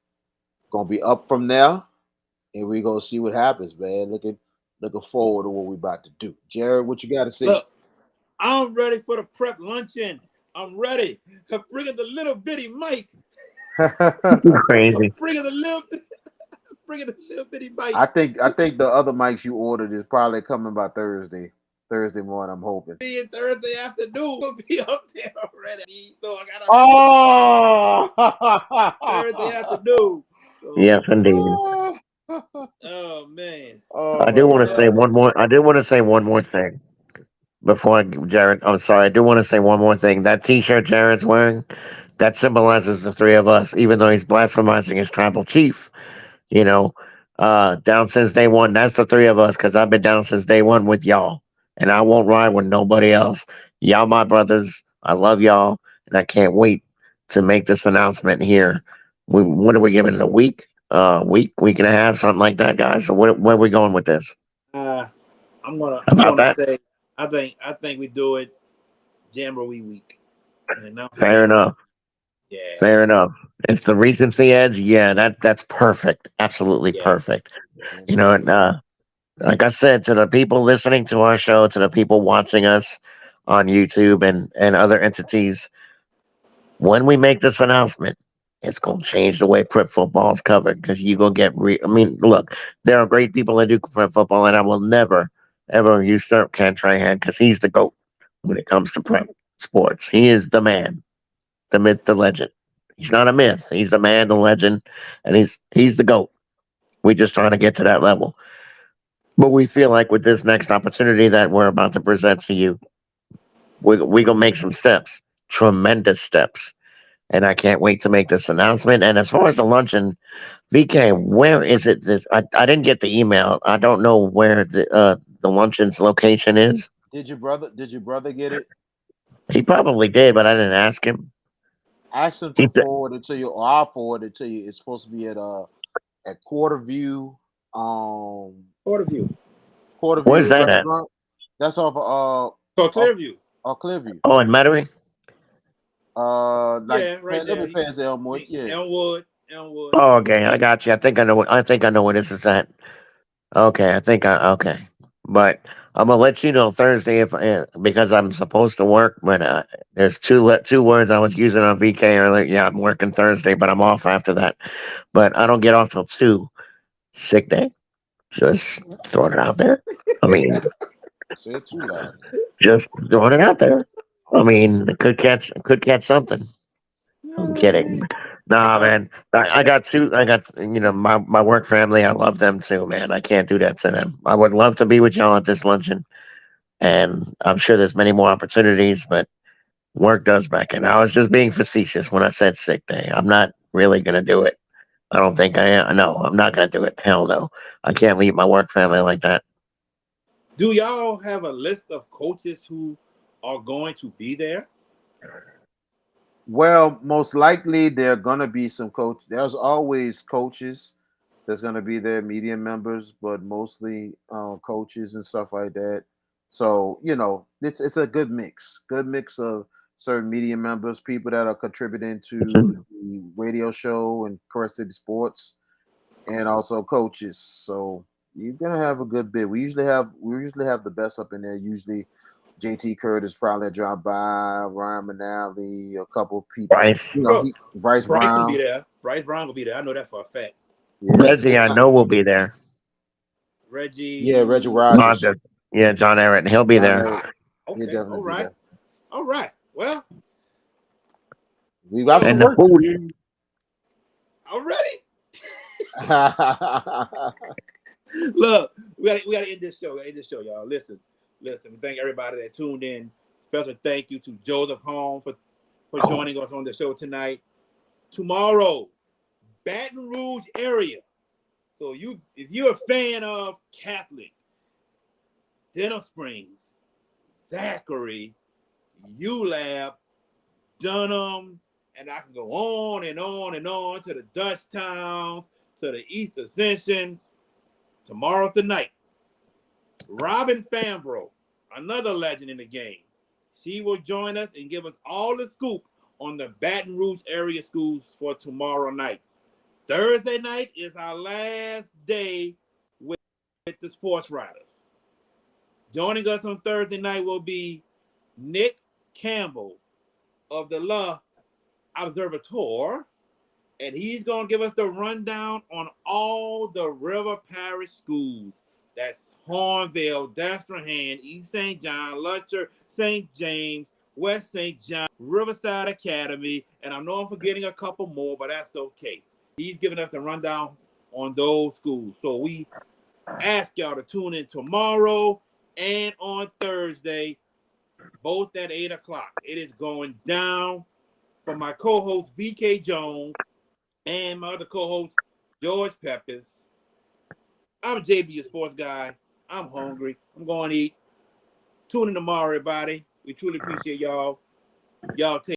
up from there, and we gonna see what happens, man. Looking forward to what we're about to do. Jared, what you got to say? Look, I'm ready for the prep luncheon. I'm ready. I'm bringing the little bitty mic. I'm Crazy. bringing the little, bringing the little bitty mic. I think the other mics you ordered is probably coming by Thursday. Thursday morning, I'm hoping. See, Thursday afternoon will be up there already. So I gotta Oh, Thursday afternoon. So, Yes, indeed. oh man. oh I do my want to say god. one more. I do want to say one more thing before Jared. I'm sorry. I do want to say one more thing. That T-shirt Jared's wearing, that symbolizes the three of us. Even though he's blasphemizing his tribal chief, you know, Down since day one. That's the three of us because I've been down since day one with y'all, and I won't ride with nobody else. Y'all, my brothers. I love y'all, and I can't wait to make this announcement here. What are we giving it, a week? Week and a half, something like that, guys. So where are we going with this? Uh, I'm About gonna that? say I think we do it Jamboree week and announce it Fair then. enough. Yeah, Fair enough. It's the recency edge. Yeah, that's perfect. Absolutely yeah. perfect. You know, Okay. and, like I said, to the people listening to our show, to the people watching us on YouTube and other entities, when we make this announcement, it's gonna change the way prep football is covered because you gonna get. I mean, look, there are great people that do prep football, and I will never ever usurp Ken Trahan because he's the goat when it comes to prep sports. He is the man, the myth, the legend. He's not a myth. He's the man, the legend, and he's the goat. We're just trying to get to that level. But we feel like with this next opportunity that we're about to present to you, we gonna make some steps, tremendous steps, and I can't wait to make this announcement. And as far as the luncheon, VK, where is it? I didn't get the email. I don't know where the luncheon's location is. Did your brother get it? He probably did, but I didn't ask him. Ask him He to said, forward it to you, or I'll forward it to you. It's supposed to be at Quarter View, Port of View. Quarter "Where's View that at?" restaurant. That's off So off Clearview. Clearview. Oh, in Metairie. Like Yeah, right little there. bit past Elmwood. Yeah. Elmwood. Elmwood. Oh, okay, I got you. I think I know where this is at. Okay, okay, but I'm gonna let you know Thursday if because I'm supposed to work. But there's two words I was using on VK earlier. Yeah, I'm working Thursday, but I'm off after that. But I don't get off till 2. Sick day. Just throwing it out there. I mean, Say it too loud. just throwing it out there. I mean, could catch something. I'm kidding. Nah, Uh, man. I got two. I got my work family. I love them too, man. I can't do that to them. I would love to be with y'all at this luncheon, and I'm sure there's many more opportunities, but work does back in. I was just being facetious when I said sick day. I'm not really gonna do it. I don't think I am. No, I'm not gonna do it. Hell no. I can't leave my work family like that. do y'all have a list of coaches who are going to be there? Well, most likely there are gonna be some coach. There's always coaches that's gonna be there, media members, but mostly coaches and stuff like that. So it's a good mix of certain media members, people that are contributing to the radio show and Correct City Sports, and also coaches. So you're gonna have a good bit. We usually have the best up in there. Usually JT Curtis probably drop by, Ryan McNally, a couple of people. Bryce, Bro, Bryce Bryce gonna be Brown. there. Bryce Brown gonna be there. I know that for a fact. Yeah, Reggie, spend I time. know will be there. Yeah, Reggie Reggie. Not Rogers, just yeah, John Aaron. He'll be John there. Eric. He'll Okay. All definitely be right. there. All right. Well, We got so some And the work to food. already. do. Look, we gotta end this show. We gotta end this show, y'all. Listen. We thank everybody that tuned in. Special thank you to Joseph Halm for Oh, joining us on the show tonight. Tomorrow, Baton Rouge area. So if you're a fan of Catholic, Denham Springs, Zachary, ULab, Dunham, and I can go on and on and on to the Dutch towns, to the East Ascensions. Tomorrow's the night. Robin Fambro, another legend in the game. She will join us and give us all the scoop on the Baton Rouge area schools for tomorrow night. Thursday night is our last day with the sports writers. Joining us on Thursday night will be Nick Campbell of the La Observatoire, and he's going to give us the rundown on all the River Parish schools. That's Hornville, Destrehan, East St. John, Lutcher, St. James, West St. John, Riverside Academy, and I know I'm forgetting a couple more, but that's okay. He's giving us the rundown on those schools. So we ask y'all to tune in tomorrow and on Thursday, both at 8 o'clock. It is going down for my co-host VK Jones and my other co-host George Peppers. I'm JB, your sports guy. I'm hungry. I'm going to eat. Tune in tomorrow, everybody. We truly appreciate y'all. Y'all take